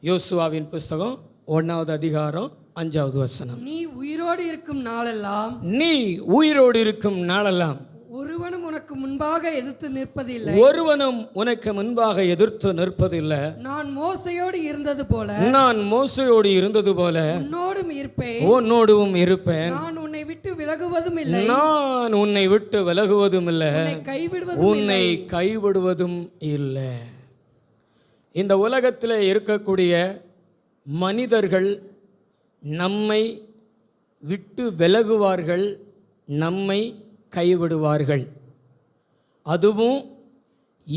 யோசுவாவின் புஸ்தகம் 1வது அதிகாரம் 5வது வசனம். நீ உயிரோடு இருக்கும் நாளெல்லாம் ஒருவனும் உனக்கு முன்பாக எதிர்த்து நிற்பதில்லை. நான் மோசையோடு இருந்தது போல உன்னோடும் இருப்பேன். நான் உன்னை விட்டு விலகுவதும் இல்லை, உன்னை கைவிடுவதும் இல்லை. இந்த உலகத்தில் இருக்கக்கூடிய மனிதர்கள் நம்மை விட்டு விலகுவார்கள், நம்மை கைவிடுவார்கள். அதுவும்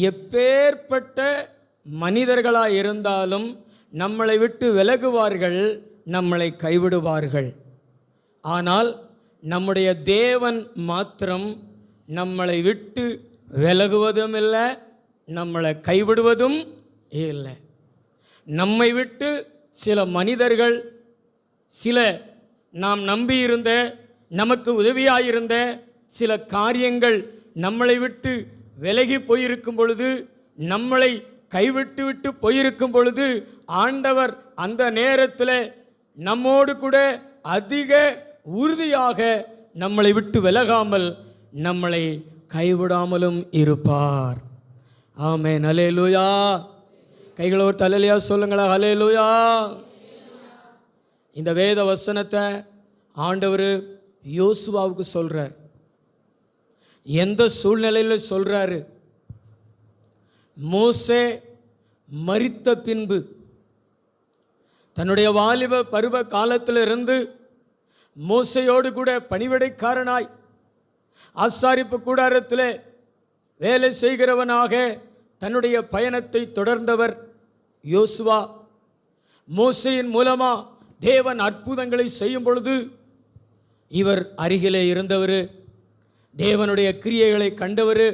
எப்பேற்பட்ட மனிதர்களாக இருந்தாலும் நம்மளை விட்டு விலகுவார்கள், நம்மளை கைவிடுவார்கள். ஆனால் நம்முடைய தேவன் மாத்திரம் நம்மளை விட்டு விலகுவதும் இல்லை, நம்மளை கைவிடுவதும் இல்லை. நம்மை விட்டு சில மனிதர்கள், சில நாம் நம்பியிருந்த, நமக்கு உதவியாயிருந்த சில காரியங்கள் நம்மளை விட்டு விலகி போயிருக்கும் பொழுது, நம்மளை கைவிட்டு போயிருக்கும் பொழுது, ஆண்டவர் அந்த நேரத்தில் நம்மோடு கூட அதிக உறுதியாக நம்மளை விட்டு விலகாமல் நம்மளை கைவிடாமலும் இருப்பார். ஆமென். அல்லேலூயா. கைகளை ஒரு தலையிலையா சொல்லுங்களா, அல்லேலூயா. இந்த வேத வசனத்தை ஆண்டவர் யோசுவாவுக்கு சொல்றார். எந்த சூழ்நிலையில் சொல்றாரு? மோசே மரித்த பின்பு, தன்னுடைய வாலிப பருவ காலத்திலிருந்து மோசையோடு கூட பணிவிடைக்காரனாய் ஆசாரிப்பு கூடாரத்தில் வேலை செய்கிறவனாக தன்னுடைய பயணத்தை தொடர்ந்தவர் யோசுவா. மோசையின் மூலமா தேவன் அற்புதங்களை செய்யும் பொழுது இவர் அருகிலே இருந்தவர், தேவனுடைய கிரியைகளை கண்டவர்.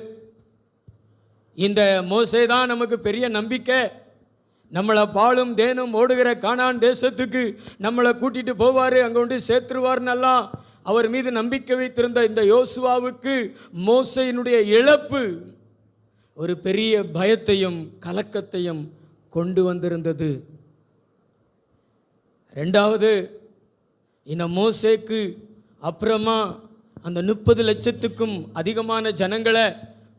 இந்த மோசே தான் நமக்கு பெரிய நம்பிக்கை. நம்மளை பாலும் தேனும் ஓடுகிற கானான் தேசத்துக்கு நம்மளை கூட்டிட்டு போவார், அங்கே கொண்டு சேர்த்துருவார்னெல்லாம் அவர் மீது நம்பிக்கை வைத்திருந்த இந்த யோசுவாவுக்கு மோசையினுடைய இழப்பு ஒரு பெரிய பயத்தையும் கலக்கத்தையும் கொண்டு வந்திருந்தது. ரெண்டாவது, இந்த மோசேக்கு அப்புறமா அந்த 30 லட்சத்துக்கும் அதிகமான ஜனங்களை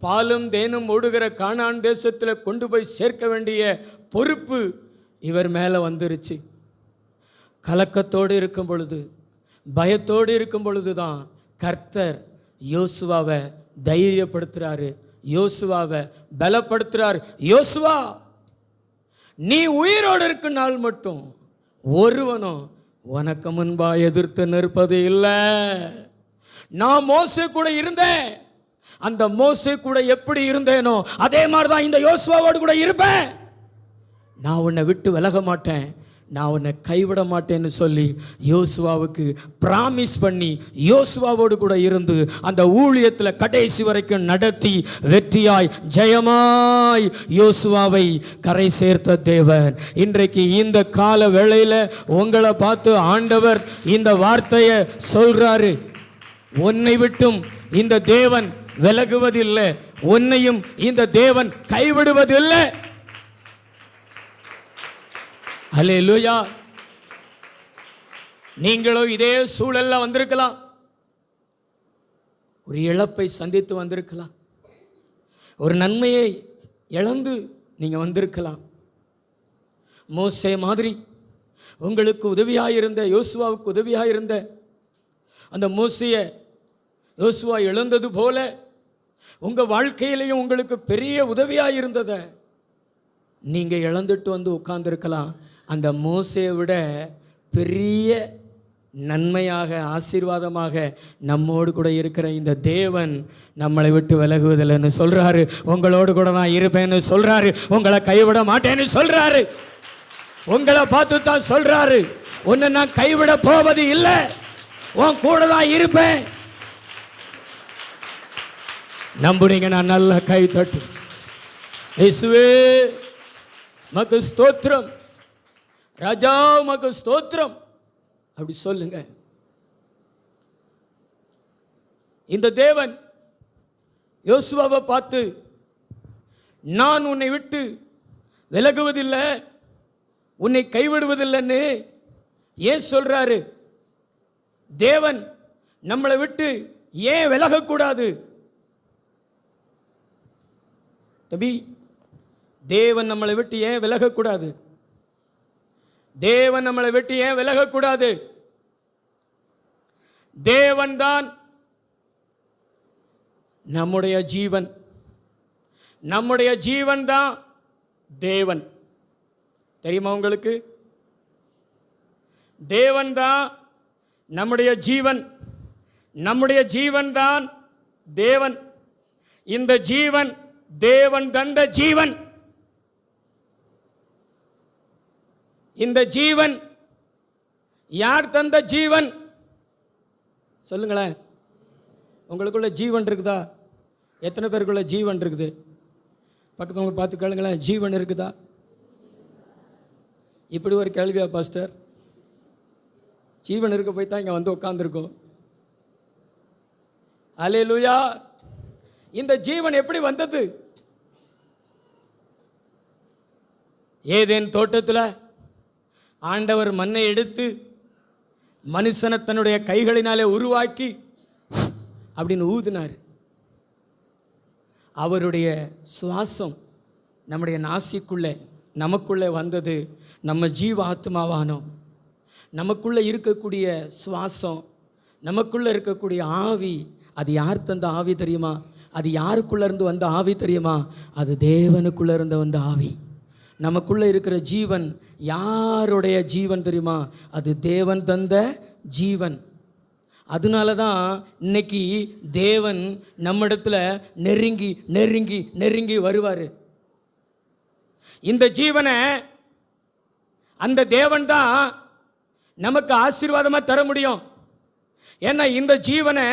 பாலும் தேனும் ஓடுகிற கானான் தேசத்தில் கொண்டு போய் சேர்க்க வேண்டிய பொறுப்பு இவர் மேலே வந்துருச்சு. கலக்கத்தோடு இருக்கும் பொழுது, பயத்தோடு இருக்கும் பொழுது தான் கர்த்தர் யோசுவாவை தைரியப்படுத்துகிறாரு, யோசுவாவை பலப்படுத்துகிறார். யோசுவா, நீ உயிரோடு இருக்கும் நாள் மட்டும் ஒருவனும் உனக்கு முன்பா எதிர்த்து நிற்பது இல்லை. நான் மோசே கூட இருந்தேன், அந்த மோசே கூட எப்படி இருந்தேனோ அதே மாதிரி தான் இந்த யோசுவாவோடு கூட இருப்பேன். நான் உன்னை விட்டு விலக மாட்டேன், நான் உன்னை கைவிட மாட்டேன்னு சொல்லி யோசுவாவுக்கு பிராமிஸ் பண்ணி யோசுவாவோடு கூட இருந்து அந்த ஊழியத்தில் கடைசி வரைக்கும் நடத்தி வெற்றியாய் ஜெயமாய் யோசுவாவை கரை சேர்த்த தேவன். இன்றைக்கு இந்த கால வேளையில் உங்களை பார்த்து ஆண்டவர் இந்த வார்த்தையை சொல்றாரு. உன்னை விட்டும் இந்த தேவன் விலகுவதில்லை, உன்னையும் இந்த தேவன் கைவிடுவதில்லை. அல்லேலூயா. நீங்களும் இதே சூழல்ல வந்திருக்கலாம், ஒரு இழப்பை சந்தித்து வந்திருக்கலாம், ஒரு நன்மையை இழந்து நீங்க வந்திருக்கலாம். மோசே மாதிரி உங்களுக்கு உதவியாயிருந்த, யோசுவாவுக்கு உதவியாயிருந்த அந்த மோசேயை யோசுவா இழந்தது போல உங்க வாழ்க்கையிலையும் உங்களுக்கு பெரிய உதவியாயிருந்ததை நீங்க இழந்துட்டு வந்து உட்கார்ந்துருக்கலாம். அந்த மோசேயை விட பெரிய நன்மையாக, ஆசீர்வாதமாக நம்மோடு கூட இருக்கிற இந்த தேவன் நம்மளை விட்டு விலகுவதில்லைன்னு சொல்றாரு. உங்களோடு கூட நான் இருப்பேன்னு சொல்றாரு, உங்களை கைவிட மாட்டேன்னு சொல்றாரு. உங்களை பார்த்து தான் சொல்றாரு, உன்னை நான் கைவிட போவது இல்லை, உன் கூட தான் இருப்பேன். நம்புனீங்க நான் நல்ல கை தட்டு. இயேசுவே மக்கு ஸ்தோத்திரம், ராஜா மக்கு ஸ்தோத்திரம் அப்படி சொல்லுங்க. இந்த தேவன் யோசுவாவை பார்த்து, நான் உன்னை விட்டு விலகுவதில்லை, உன்னை கைவிடுவதில்லைன்னு ஏன் சொல்றாரு? தேவன் நம்மளை விட்டு ஏன் விலகக்கூடாது? தம்பி, தேவன் நம்மளை விட்டு ஏன் விலகக்கூடாது? தேவன் நம்மளை விட்டு ஏன் விலகக்கூடாது? தேவன் தான் நம்முடைய ஜீவன். நம்முடைய ஜீவன் தான் தேவன். தெரியுமா உங்களுக்கு? தேவன் தான் நம்முடைய ஜீவன். நம்முடைய ஜீவன் தான் தேவன். இந்த ஜீவன் தேவன் தந்த ஜீவன். இந்த ஜீவன் யார் தந்த ஜீவன்? சொல்லுங்களேன். உங்களுக்குள்ள ஜீவன் இருக்குதா? எத்தனை பேருக்குள்ள ஜீவன் இருக்குது? பக்கத்துல பார்த்து கேளுங்களேன், ஜீவன் இருக்குதா? இப்படி ஒரு கேள்வியா பாஸ்டர்? ஜீவன் இருக்க போய் தான் இங்கே வந்து உட்காந்துருக்கோம். அல்லேலூயா. இந்த ஜீவன் எப்படி வந்தது? ஏதேன் தோட்டத்தில் ஆண்டவர் மண்ணை எடுத்து மனுஷனை தன்னுடைய கைகளினாலே உருவாக்கி அப்படின்னு ஊதினார். அவருடைய சுவாசம் நம்முடைய நாசிக்குள்ளே நமக்குள்ளே வந்தது. நம்ம ஜீவ ஆத்மாவானோம். நமக்குள்ளே இருக்கக்கூடிய சுவாசம், நமக்குள்ளே இருக்கக்கூடிய ஆவி, அது யார் தந்த ஆவி தெரியுமா? அது யாருக்குள்ளே இருந்து வந்த ஆவி தெரியுமா? அது தேவனுக்குள்ளே இருந்து வந்த ஆவி. நமக்குள்ளே இருக்கிற ஜீவன் யாருடைய ஜீவன் தெரியுமா? அது தேவன் தந்த ஜீவன். அதனால தான் இன்னைக்கு தேவன் நம்மிடத்துல நெருங்கி நெருங்கி நெருங்கி வருவார். இந்த ஜீவனை அந்த தேவன் தான் நமக்கு ஆசீர்வாதமாக தர முடியும். ஏன்னா இந்த ஜீவனை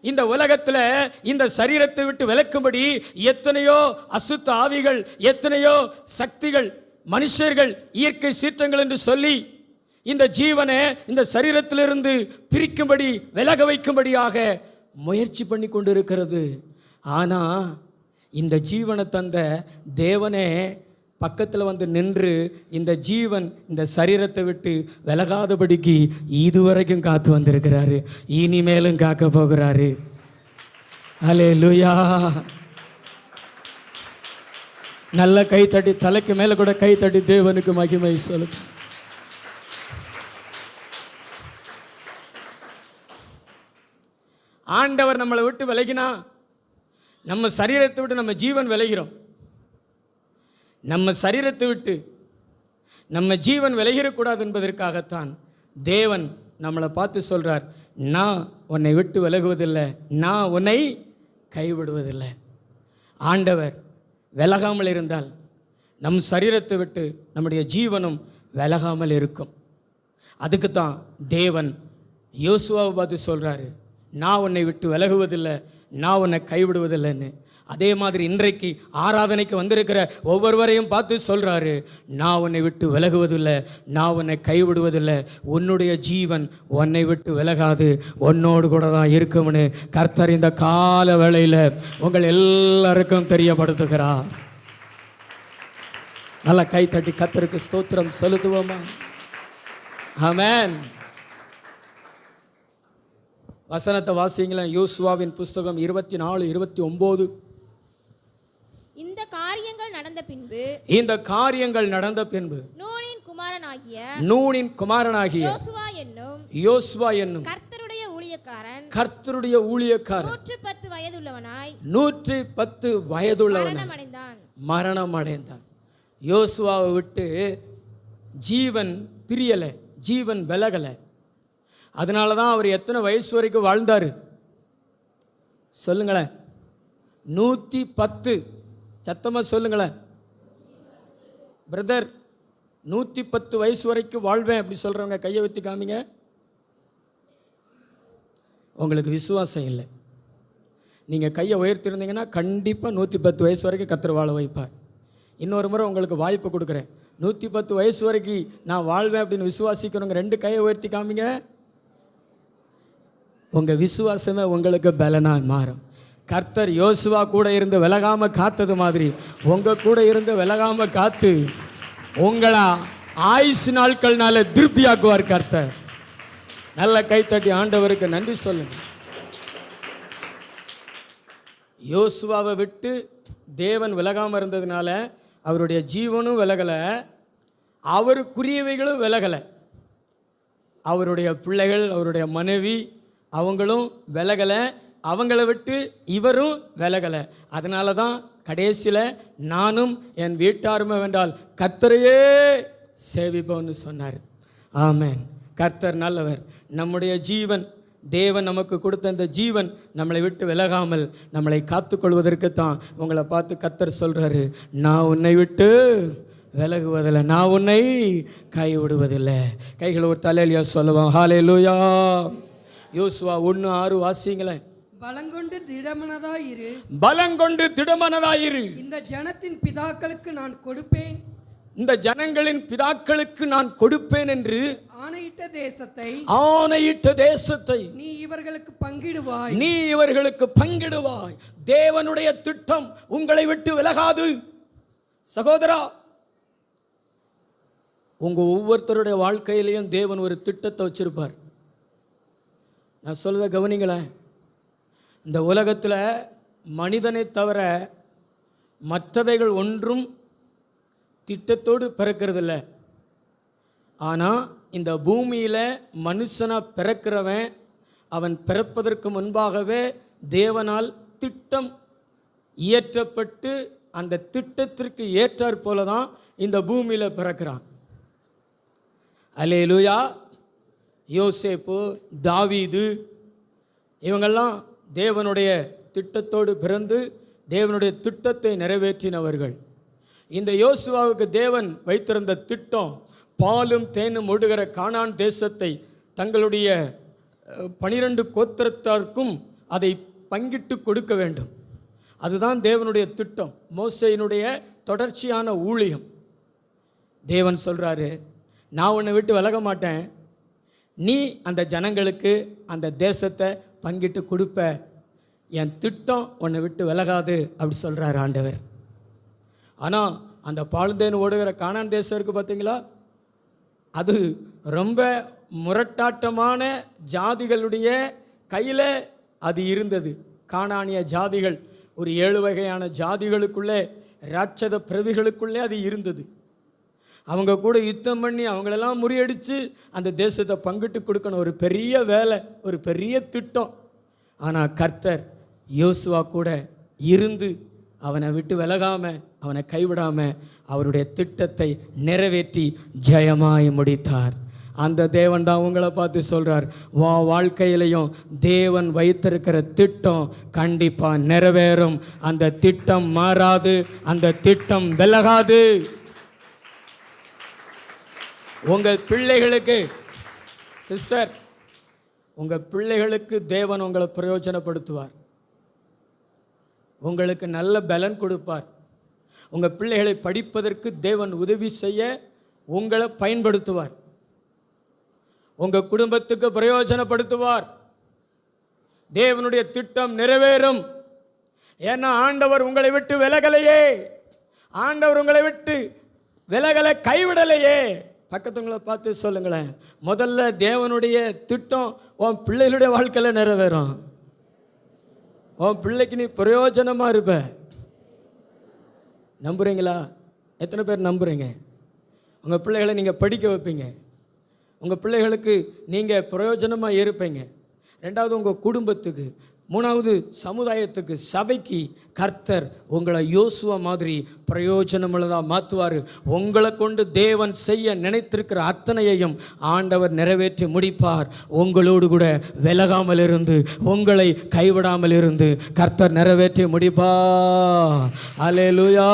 இந்த உலகத்தில் இந்த சரீரத்தை விட்டு விலக்கும்படி எத்தனையோ அசுத்த ஆவிகள், எத்தனையோ சக்திகள், மனுஷர்கள், இயற்கை சீற்றங்கள் என்று சொல்லி இந்த ஜீவனை இந்த சரீரத்திலிருந்து பிரிக்கும்படி, விலக வைக்கும்படியாக முயற்சி பண்ணி கொண்டு இருக்கிறது. ஆனால் இந்த ஜீவனை தந்த தேவனே பக்கத்தில் வந்து நின்று இந்த ஜீவன் இந்த சரீரத்தை விட்டு விலகாதபடிக்கு இதுவரைக்கும் காத்து வந்திருக்கிறாரு. இனிமேலும் காக்க போகிறாரு. அல்லேலூயா. நல்ல கை தட்டி, தலைக்கு மேலே கூட கை தட்டி தேவனுக்கு மகிமை சொல்லு. ஆண்டவர் நம்மளை விட்டு விலகினா நம்ம சரீரத்தை விட்டு நம்ம ஜீவன் விலகிறோம். நம்ம சரீரத்தை விட்டு நம்ம ஜீவன் விலகிடக்கூடாது என்பதற்காகத்தான் தேவன் நம்மளை பார்த்து சொல்கிறார், நான் உன்னை விட்டு விலகுவதில்லை, நான் உன்னை கைவிடுவதில்லை. ஆண்டவர் விலகாமல் இருந்தால் நம் சரீரத்தை விட்டு நம்முடைய ஜீவனும் விலகாமல் இருக்கும். அதுக்கு தான் தேவன் யோசுவாவை பார்த்து சொல்கிறாரு, நான் உன்னை விட்டு விலகுவதில்லை, நான் உன்னை கைவிடுவதில்லைன்னு. அதே மாதிரி இன்றைக்கு ஆராதனைக்கு வந்திருக்கிற ஒவ்வொருவரையும் பார்த்து சொல்கிறாரு, நான் உன்னை விட்டு விலகுவதில்லை, நான் உன்னை கைவிடுவதில்லை. உன்னுடைய ஜீவன் உன்னை விட்டு விலகாது, உன்னோடு கூட தான் இருக்கும்னு கர்த்தர் இந்த கால வேளையில் உங்கள் எல்லாருக்கும் தெரியப்படுத்துகிறார். நல்லா கை தட்டி கர்த்தருக்கு ஸ்தோத்திரம் செலுத்துவோமா? ஆமென். வசனத்தை வாசிங்களேன். யோசுவாவின் புஸ்தகம் 24:29. இந்த காரியங்கள் நடந்த பின்பு நூனின் குமாரனாகிய யோசுவா என்னும் கர்த்தருடைய ஊழியக்காரன் 110 வயதுள்ளவனாய் மரணம் அடைந்தான். யோசுவாவை விட்டு ஜீவன் பிரியலை, ஜீவன் விலகலை. அதனால தான் அவர் எத்தனை வயசு வரைக்கும் வாழ்ந்தார் சொல்லுங்களேன்? 110. சத்தமாக சொல்லுங்களேன் பிரதர். 110 வயசு வரைக்கும் வாழ்வேன் அப்படி சொல்கிறவங்க கையை வைத்து காமிங்க. உங்களுக்கு விசுவாசம் இல்லை. நீங்கள் கையை உயர்த்திருந்தீங்கன்னா கண்டிப்பாக 110 வயசு வரைக்கும் கர்த்தர் வாழ வைப்பார். இன்னொரு முறை உங்களுக்கு வாய்ப்பு கொடுக்குறேன். 110 வயசு வரைக்கும் நான் வாழ்வேன் அப்படின்னு விசுவாசிக்கிறவங்க 2 கையை உயர்த்தி காமிங்க. உங்கள் விசுவாசமே உங்களுக்கு பலனாக மாறும். கர்த்தர் யோசுவா கூட இருந்து விலகாமல் காத்தது மாதிரி உங்கள் கூட இருந்து விலகாமல் காத்து உங்களை ஆயுசு நாட்கள்னால திருப்தியாக்குவார் கர்த்தர். நல்ல கைத்தட்டி ஆண்டவருக்கு நன்றி சொல்லுங்க. யோசுவாவை விட்டு தேவன் விலகாம இருந்ததுனால அவருடைய ஜீவனும் விலகலை, அவருக்குரியவைகளும் விலகலை. அவருடைய பிள்ளைகள், அவருடைய மனைவி அவங்களும் விலகலை, அவங்கள விட்டு இவரும் விலகலை. அதனால தான் கடைசியில் நானும் என் வீட்டாருமே வென்றால் கர்த்தரையே சேவிப்போன்னு சொன்னார். ஆமென். கர்த்தர் நல்லவர். நம்முடைய ஜீவன், தேவன் நமக்கு கொடுத்த இந்த ஜீவன் நம்மளை விட்டு விலகாமல் நம்மளை காத்துக்கொள்வதற்கு தான் உங்களை பார்த்து கர்த்தர் சொல்கிறாரு, நான் உன்னை விட்டு விலகுவதில்லை, நான் உன்னை கைவிடுவதில்லை. கைகளை ஒரு தலையிலையா சொல்லுவோம். ஹல்லேலூயா. யோசுவா 1:6 வாசிங்களேன். பலங்கொண்டு திடமனதாயிரு, பலங்கொண்டு திடமனதாயிரு, இந்த ஜனத்தின் பிதாக்களுக்கு நான் கொடுப்பேன், இந்த ஜனங்களின் பிதாக்களுக்கு நான் கொடுப்பேன் என்று ஆணையிட்ட தேசத்தை, ஆணையிட்ட தேசத்தை நீ இவர்களுக்கு பங்கிடுவாய், நீ இவர்களுக்கு பங்கிடுவாய். தேவனுடைய திட்டம் உங்களை விட்டு விலகாது. சகோதரா, உங்க ஒவ்வொருத்தருடைய வாழ்க்கையிலையும் தேவன் ஒரு திட்டத்தை வச்சிருப்பார். நான் சொல்றத கவனிங்களேன். இந்த உலகத்தில் மனிதனை தவிர மற்றவைகள் ஒன்றும் திட்டத்தோடு பிறக்கிறதில்ல. ஆனால் இந்த பூமியில் மனுஷனாக பிறக்கிறவன் அவன் பிறப்பதற்கு முன்பாகவே தேவனால் திட்டம் இயற்றப்பட்டு அந்த திட்டத்திற்கு ஏற்றாற் போல தான் இந்த பூமியில் பிறக்கிறான். அல்லேலூயா. யோசேப்பு, தாவீது இவங்கெல்லாம் தேவனுடைய திட்டத்தோடு பிறந்து தேவனுடைய திட்டத்தை நிறைவேற்றினவர்கள். இந்த யோசுவாவுக்கு தேவன் வைத்திருந்த திட்டம் பாலும் தேனும் ஓடுகிற கானான் தேசத்தை தங்களுடைய 12 கோத்திரத்தாருக்கும் அதை பங்கிட்டு கொடுக்க வேண்டும். அதுதான் தேவனுடைய திட்டம். மோசேயினுடைய தொடர்ச்சியான ஊழியம். தேவன் சொல்கிறாரு, நான் உன்னை விட்டு விலக மாட்டேன், நீ அந்த ஜனங்களுக்கு அந்த தேசத்தை பங்கிட்டு கொடுப்ப, என் திட்டம் உன்னை விட்டு விலகாது அப்படி சொல்கிறார் ஆண்டவர். ஆனால் அந்த பால்தேன் ஓடுகிற கானான் தேசம் இருக்குது பார்த்தீங்களா, அது ரொம்ப முரட்டாட்டமான ஜாதிகளுடைய கையில் அது இருந்தது. கானானிய ஜாதிகள் ஒரு 7 வகையான ஜாதிகளுக்குள்ளே, ராட்சத பிரவிகளுக்குள்ளே அது இருந்தது. அவங்க கூட யுத்தம் பண்ணி அவங்களெல்லாம் முறியடித்து அந்த தேசத்தை பங்கிட்டு கொடுக்கணும். ஒரு பெரிய வேலை, ஒரு பெரிய திட்டம். ஆனால் கர்த்தர் யோசுவா கூட இருந்து அவனை விட்டு விலகாமல், அவனை கைவிடாமல் அவருடைய திட்டத்தை நிறைவேற்றி ஜெயமாய் முடித்தார். அந்த தேவன் தான் உங்களை பார்த்து சொல்கிறார், வாழ்க்கையிலையும் தேவன் வைத்திருக்கிற திட்டம் கண்டிப்பாக நிறைவேறும். அந்த திட்டம் மாறாது, அந்த திட்டம் விலகாது. உங்கள் பிள்ளைகளுக்கு, சிஸ்டர், உங்கள் பிள்ளைகளுக்கு தேவன் உங்களை பிரயோஜனப்படுத்துவார். உங்களுக்கு நல்ல பலன் கொடுப்பார். உங்கள் பிள்ளைகளை படிப்பதற்கு தேவன் உதவி செய்ய உங்களை பயன்படுத்துவார். உங்கள் குடும்பத்துக்கு பிரயோஜனப்படுத்துவார். தேவனுடைய திட்டம் நிறைவேறும். ஏன்னா ஆண்டவர் உங்களை விட்டு விலகலையே, ஆண்டவர் உங்களை விட்டு விலகலை, கைவிடலையே. பக்கத்துங்களை பார்த்து சொல்லுங்களேன், முதல்ல தேவனுடைய திட்டம் உன் பிள்ளைகளுடைய வாழ்க்கையில் நிறைவேறும். உன் பிள்ளைக்கு நீ பிரயோஜனமாக இருப்ப. நம்புறீங்களா? எத்தனை பேர் நம்புறீங்க? உங்கள் பிள்ளைகளை நீங்கள் படிக்க வைப்பீங்க, உங்கள் பிள்ளைகளுக்கு நீங்கள் பிரயோஜனமாக இருப்பீங்க. 2வது உங்கள் குடும்பத்துக்கு, 3வது சமுதாயத்துக்கு, சபைக்கு கர்த்தர் உங்களை யோசுவா மாதிரி பிரயோஜனமுள்ளதாக மாற்றுவார். உங்களை கொண்டு தேவன் செய்ய நினைத்திருக்கிற அத்தனையையும் ஆண்டவர் நிறைவேற்றி முடிப்பார். உங்களோடு கூட விலகாமல் இருந்து, உங்களை கைவிடாமல் இருந்து கர்த்தர் நிறைவேற்றி முடிப்பார். அல்லேலூயா.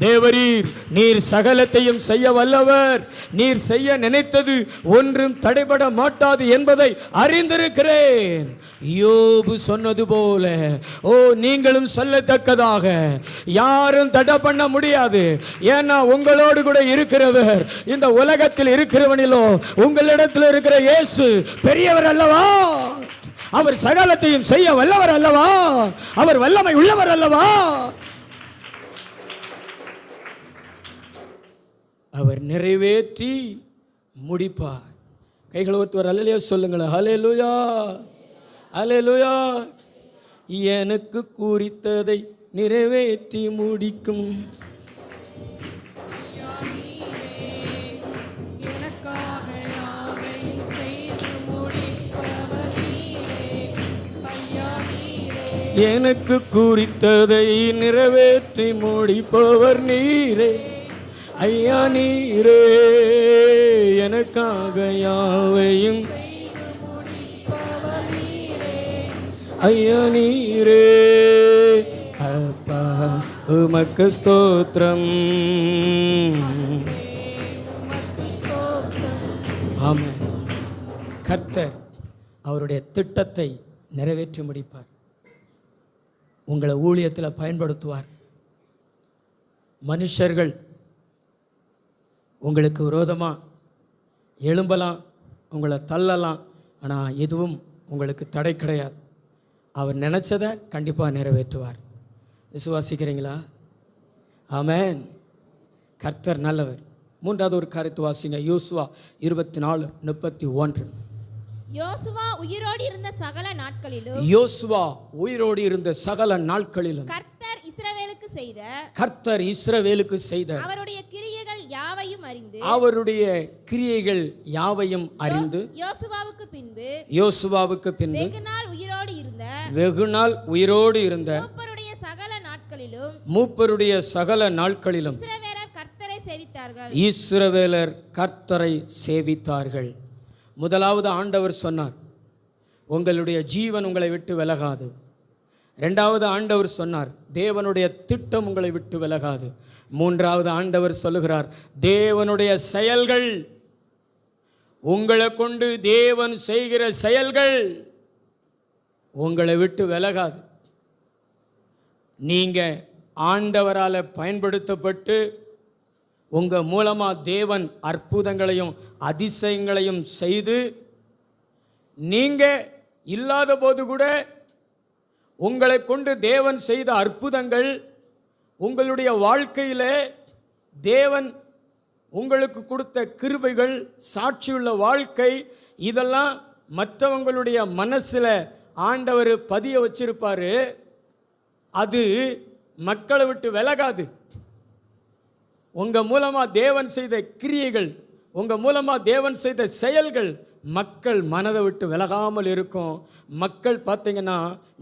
தேவரீர், நீர் சகலத்தையும் செய்ய வல்லவர். நீர் செய்ய நினைத்தது ஒன்றும் தடைபட மாட்டாது என்பதை அறிந்திருக்கிறேன். யோபு சொன்னது போல, ஓ நீங்களும் சொல்லத்தக்கதாக யாரும் தடை பண்ண முடியாது. ஏன்னா உங்களோடு கூட இருக்கிறவர், இந்த உலகத்தில் இருக்கிறவனிலோ உங்களிடத்தில் இருக்கிற இயேசு பெரியவர் அல்லவா? அவர் சகலத்தையும் செய்ய வல்லவர் அல்லவா? அவர் வல்லமை உள்ளவர் அல்லவா? அவர் நிறைவேற்றி முடிப்பார். கைகளை ஒருத்தவர் அல்லேலூயா சொல்லுங்களேன். ஹல்லேலூயா, ஹல்லேலூயா. எனக்கு குறித்ததை நிறைவேற்றி முடிக்கும். எனக்காக யாவையும் செய்து முடிப்பவர் நீரே. ஐயா நீரே. எனக்கு குறித்ததை நிறைவேற்றி முடிப்பவர் நீரே. ஐயா நீரே, எனக்காக யாவையும் ஐயா நீரே. அப்பா உமக்கு ஸ்தோத்திரம். ஆமென். கர்த்தர் அவருடைய திட்டத்தை நிறைவேற்றி முடிப்பார். உங்களை ஊழியத்தில் பயன்படுத்துவார். மனுஷர்கள் உங்களுக்கு விரோதமாக எழும்பலாம், உங்களை தள்ளலாம், ஆனால் எதுவும் உங்களுக்கு தடை கிடையாது. அவர் நினச்சதை கண்டிப்பாக நிறைவேற்றுவார். விசுவாசிக்கிறீங்களா? ஆமென். கர்த்தர் நல்லவர். மூன்றாவது ஒரு காரியத்தை வாசிங்க. யோசுவா 24:31. யோசுவா உயிரோடு இருந்த சகல நாட்களிலும் யோசுவா உயிரோடு இருந்த சகல நாட்களிலும் கர்த்தர் இஸ்ரவேலுக்கு செய்த அவருடைய கிரியைகள் யாவையும் அறிந்து யோசுவாவுக்கு பின்பு வெகு நாள் உயிரோடு இருந்த மூப்பருடைய சகல நாட்களிலும் இஸ்ரவேலர் கர்த்தரை சேவித்தார்கள். முதலாவது ஆண்டவர் சொன்னார், உங்களுடைய ஜீவன் உங்களை விட்டு விலகாது. இரண்டாவது ஆண்டவர் சொன்னார், தேவனுடைய திட்டம் உங்களை விட்டு விலகாது. மூன்றாவது ஆண்டவர் சொல்லுகிறார், தேவனுடைய செயல்கள், உங்களை கொண்டு தேவன் செய்கிற செயல்கள் உங்களை விட்டு விலகாது. நீங்கள் ஆண்டவரால் பயன்படுத்தப்பட்டு உங்கள் மூலமாக தேவன் அற்புதங்களையும் அதிசயங்களையும் செய்து, நீங்கள் இல்லாத போது கூட உங்களை கொண்டு தேவன் செய்த அற்புதங்கள், உங்களுடைய வாழ்க்கையில் தேவன் உங்களுக்கு கொடுத்த கிருபைகள், சாட்சியுள்ள வாழ்க்கை, இதெல்லாம் மற்றவங்களுடைய மனசில் ஆண்டவர் பதிய வச்சிருப்பார். அது மக்களை விட்டு விலகாது. உங்கள் மூலமாக தேவன் செய்த கிரியைகள், உங்கள் மூலமாக தேவன் செய்த செயல்கள் மக்கள் மனதை விட்டு விலகாமல் இருக்கும். மக்கள் பார்த்தீங்கன்னா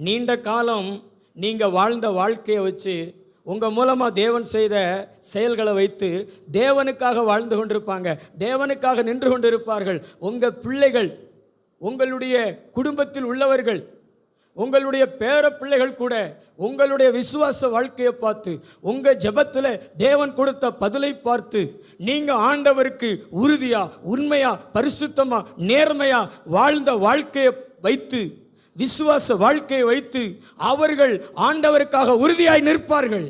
நீண்ட காலம் நீங்கள் வாழ்ந்த வாழ்க்கையை வச்சு, உங்கள் மூலமாக தேவன் செய்த செயல்களை வைத்து தேவனுக்காக வாழ்ந்து கொண்டிருப்பாங்க, தேவனுக்காக நின்று கொண்டிருப்பார்கள். உங்கள் பிள்ளைகள், உங்களுடைய குடும்பத்தில் உள்ளவர்கள், உங்களுடைய பேர பிள்ளைகள் கூட உங்களுடைய விசுவாச வாழ்க்கையை பார்த்து, உங்கள் ஜெபத்தில் தேவன் கொடுத்த பதிலை பார்த்து, நீங்கள் ஆண்டவருக்கு உறுதியா, உண்மையா, பரிசுத்தமா, நேர்மையா வாழ்ந்த வாழ்க்கையை வைத்து, விசுவாச வாழ்க்கையை வைத்து அவர்கள் ஆண்டவருக்காக உறுதியாய் நிற்பார்கள்.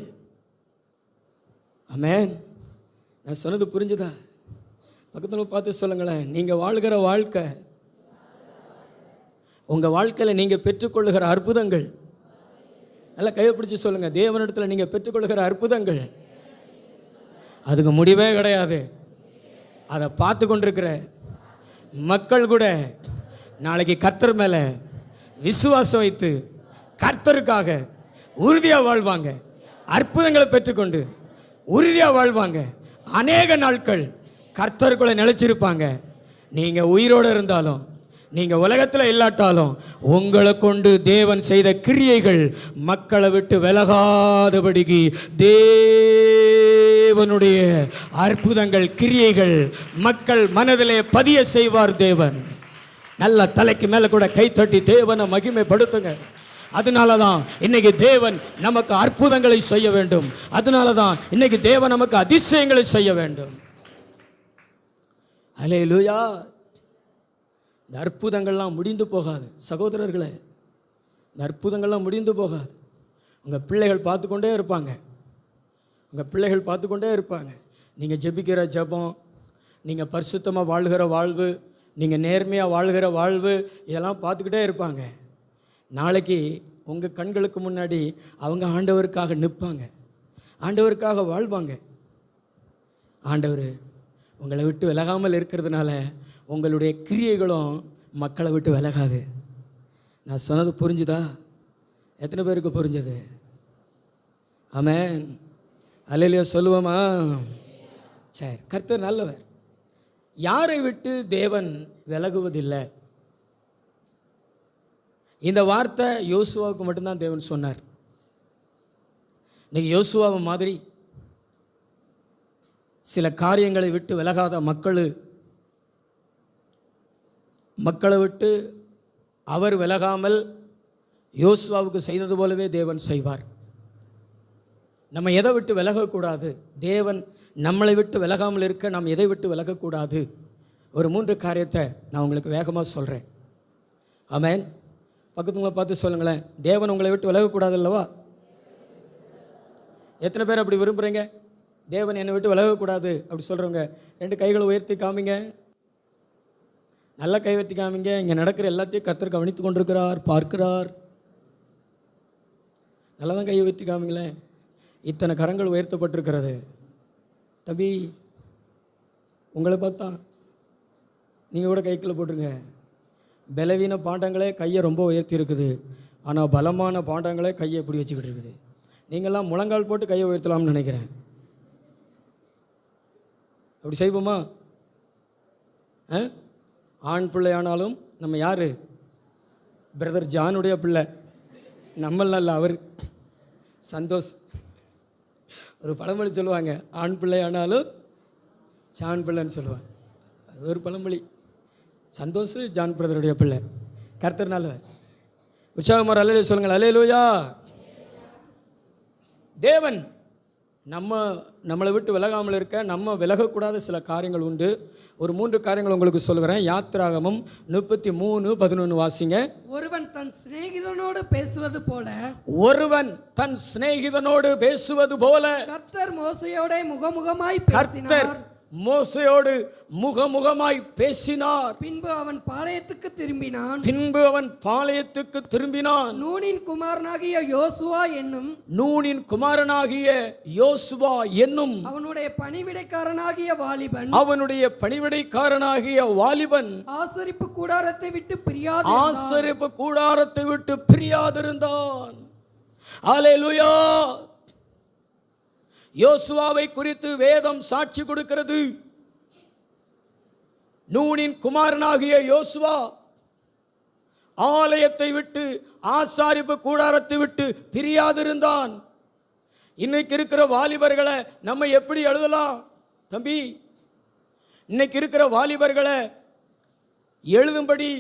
ஆமென். நான் சொன்னது புரிஞ்சுதா? பக்கத்தில் பார்த்து சொல்லுங்களேன், நீங்கள் வாழ்கிற வாழ்க்கை, உங்கள் வாழ்க்கையில் நீங்கள் பெற்றுக்கொள்ளுகிற அற்புதங்கள், நல்லா கையை பிடிச்சி சொல்லுங்கள், தேவனிடத்தில் நீங்கள் பெற்றுக்கொள்ளுகிற அற்புதங்கள் அதுக்கு முடிவே கிடையாது. அதை பார்த்து கொண்டிருக்கிற மக்கள் கூட நாளைக்கு கர்த்தர் மேலே விசுவாசம் வைத்து கர்த்தருக்காக உறுதியாக வாழ்வாங்க. அற்புதங்களை பெற்றுக்கொண்டு உறுதியாக வாழ்வாங்க. அநேக நாட்கள் கர்த்தருக்குள்ளே நிலைச்சிருப்பாங்க. நீங்கள் உயிரோடு இருந்தாலும், நீங்கள் உலகத்தில் இல்லாட்டாலும், உங்களை கொண்டு தேவன் செய்த கிரியைகள் மக்களை விட்டு விலகாதபடிக்கு தேவனுடைய அற்புதங்கள், கிரியைகள் மக்கள் மனதிலே பதிய செய்வார் தேவன். நல்ல தலைக்கு மேலே கூட கை தட்டி தேவனை மகிமைப்படுத்துங்க. அதனால தான் இன்னைக்கு தேவன் நமக்கு அற்புதங்களை செய்ய வேண்டும். அதனால தான் இன்னைக்கு தேவன் நமக்கு அதிசயங்களை செய்ய வேண்டும். அல்லேலூயா. இந்த அற்புதங்கள்லாம் முடிந்து போகாது சகோதரர்களே, இந்த அற்புதங்கள்லாம் முடிந்து போகாது. உங்கள் பிள்ளைகள் பார்த்து கொண்டே இருப்பாங்க, உங்கள் பிள்ளைகள் பார்த்து கொண்டே இருப்பாங்க. நீங்கள் ஜெபிக்கிற ஜெபம், நீங்கள் பரிசுத்தமாக வாழ்கிற வாழ்வு, நீங்கள் நேர்மையாக வாழ்கிற வாழ்வு, இதெல்லாம் பார்த்துக்கிட்டே இருப்பாங்க. நாளைக்கு உங்கள் கண்களுக்கு முன்னாடி அவங்க ஆண்டவருக்காக நிற்பாங்க, ஆண்டவருக்காக வாழ்வாங்க. ஆண்டவர் உங்களை விட்டு விலகாமல் இருக்கிறதுனால உங்களுடைய கிரியைகளும் மக்களை விட்டு விலகாது. நான் சொன்னது புரிஞ்சுதா? எத்தனை பேருக்கு புரிஞ்சது? ஆமென். அல்லேலூயா சொல்லுவோமா? சரி, கர்த்தர் நல்லவர். யாரை விட்டு தேவன் விலகுவதில்லை. இந்த வார்த்தை யோசுவாவுக்கு மட்டும்தான் தேவன் சொன்னார். இன்னைக்கு யோசுவாவை மாதிரி சில காரியங்களை விட்டு விலகாத மக்களை விட்டு அவர் விலகாமல் யோசுவாவுக்கு செய்தது போலவே தேவன் செய்வார். நம்ம எதை விட்டு விலகக்கூடாது? தேவன் நம்மளை விட்டு விலகாமல் இருக்க நாம் எதை விட்டு விலகக்கூடாது? ஒரு 3 காரியத்தை நான் உங்களுக்கு வேகமாக சொல்கிறேன். ஆமென். பக்கத்துங்களை பார்த்து சொல்லுங்களேன், தேவன் உங்களை விட்டு விலகக்கூடாது அல்லவா? எத்தனை பேர் அப்படி விரும்புகிறீங்க? தேவன் என்னை விட்டு விலகக்கூடாது அப்படி சொல்கிறவங்க 2 கைகளை உயர்த்தி காமிங்க. நல்லா கை உயர்த்தி காமிங்க. இங்கே நடக்கிற எல்லாத்தையும் கர்த்தர் கவனித்து கொண்டிருக்கிறார், பார்க்கிறார். நல்லா தான் கை உயர்த்தி காமிங்களேன். இத்தனை கரங்கள் உயர்த்தப்பட்டிருக்கிறது. தம்பி, உங்களை பார்த்தா நீங்கள் கூட கைக்குள்ளே போட்டுருங்க. பலவீன பாண்டங்களே கையை ரொம்ப உயர்த்தி இருக்குது, ஆனால் பலமான பாண்டங்களே கையை எப்படி வச்சுக்கிட்டு இருக்குது. நீங்கள்லாம் முழங்கால் போட்டு கையை உயர்த்தலாம்னு நினைக்கிறேன். அப்படி செய்வோமா? ஆண் பிள்ளையானாலும் நம்ம யார்? பிரதர் ஜானுடைய பிள்ளை, நம்மளாம் இல்லை, அவர் சந்தோஷ். ஒரு பழமொழி சொல்லுவாங்க, ஆண் பிள்ளையானாலும் ஜான் பிள்ளைன்னு சொல்லுவாங்க. அது ஒரு பழமொழி. சந்தோஷ் ஜான் பிரதருடைய பிள்ளை. கர்த்தர் நல்லவர். உற்சாகமாக அல்லேலூயா சொல்லுங்கள். அல்லேலூயா. தேவன் நம்மளை விட்டு விலகாமல் இருக்க நம்ம விலகக்கூடாத சில காரியங்கள் உண்டு. ஒரு 3 காரியங்கள் உங்களுக்கு சொல்லுகிறேன். யாத்திராகமம் 33:11 வாசிங்க. ஒருவன் தன் சிநேகிதனோடு பேசுவது போல கர்த்தர் மோசேயோடு முகமுகமாய் பேசினார். பின்பு அவன் பாளையத்துக்கு திரும்பினான். நூனின் குமாரனாகிய யோசுவா என்னும் அவனுடைய பணிவிடைக்காரனாகிய வாலிபன் ஆசரிப்பு கூடாரத்தை விட்டு பிரியாதிருந்தான். அல்லேலூயா. யோசுவாவை குறித்து வேதம் சாட்சி கொடுக்கிறது. நூனின் குமாரனாகிய யோசுவா ஆலயத்தை விட்டு, ஆசாரிப்பு கூடாரத்தை விட்டு பிரியாதிருந்தான். இன்னைக்கு இருக்கிற வாலிபர்களை நம்ம எப்படி எழுதலாம் தம்பி? இன்னைக்கு இருக்கிற வாலிபர்களை எழுதும்படி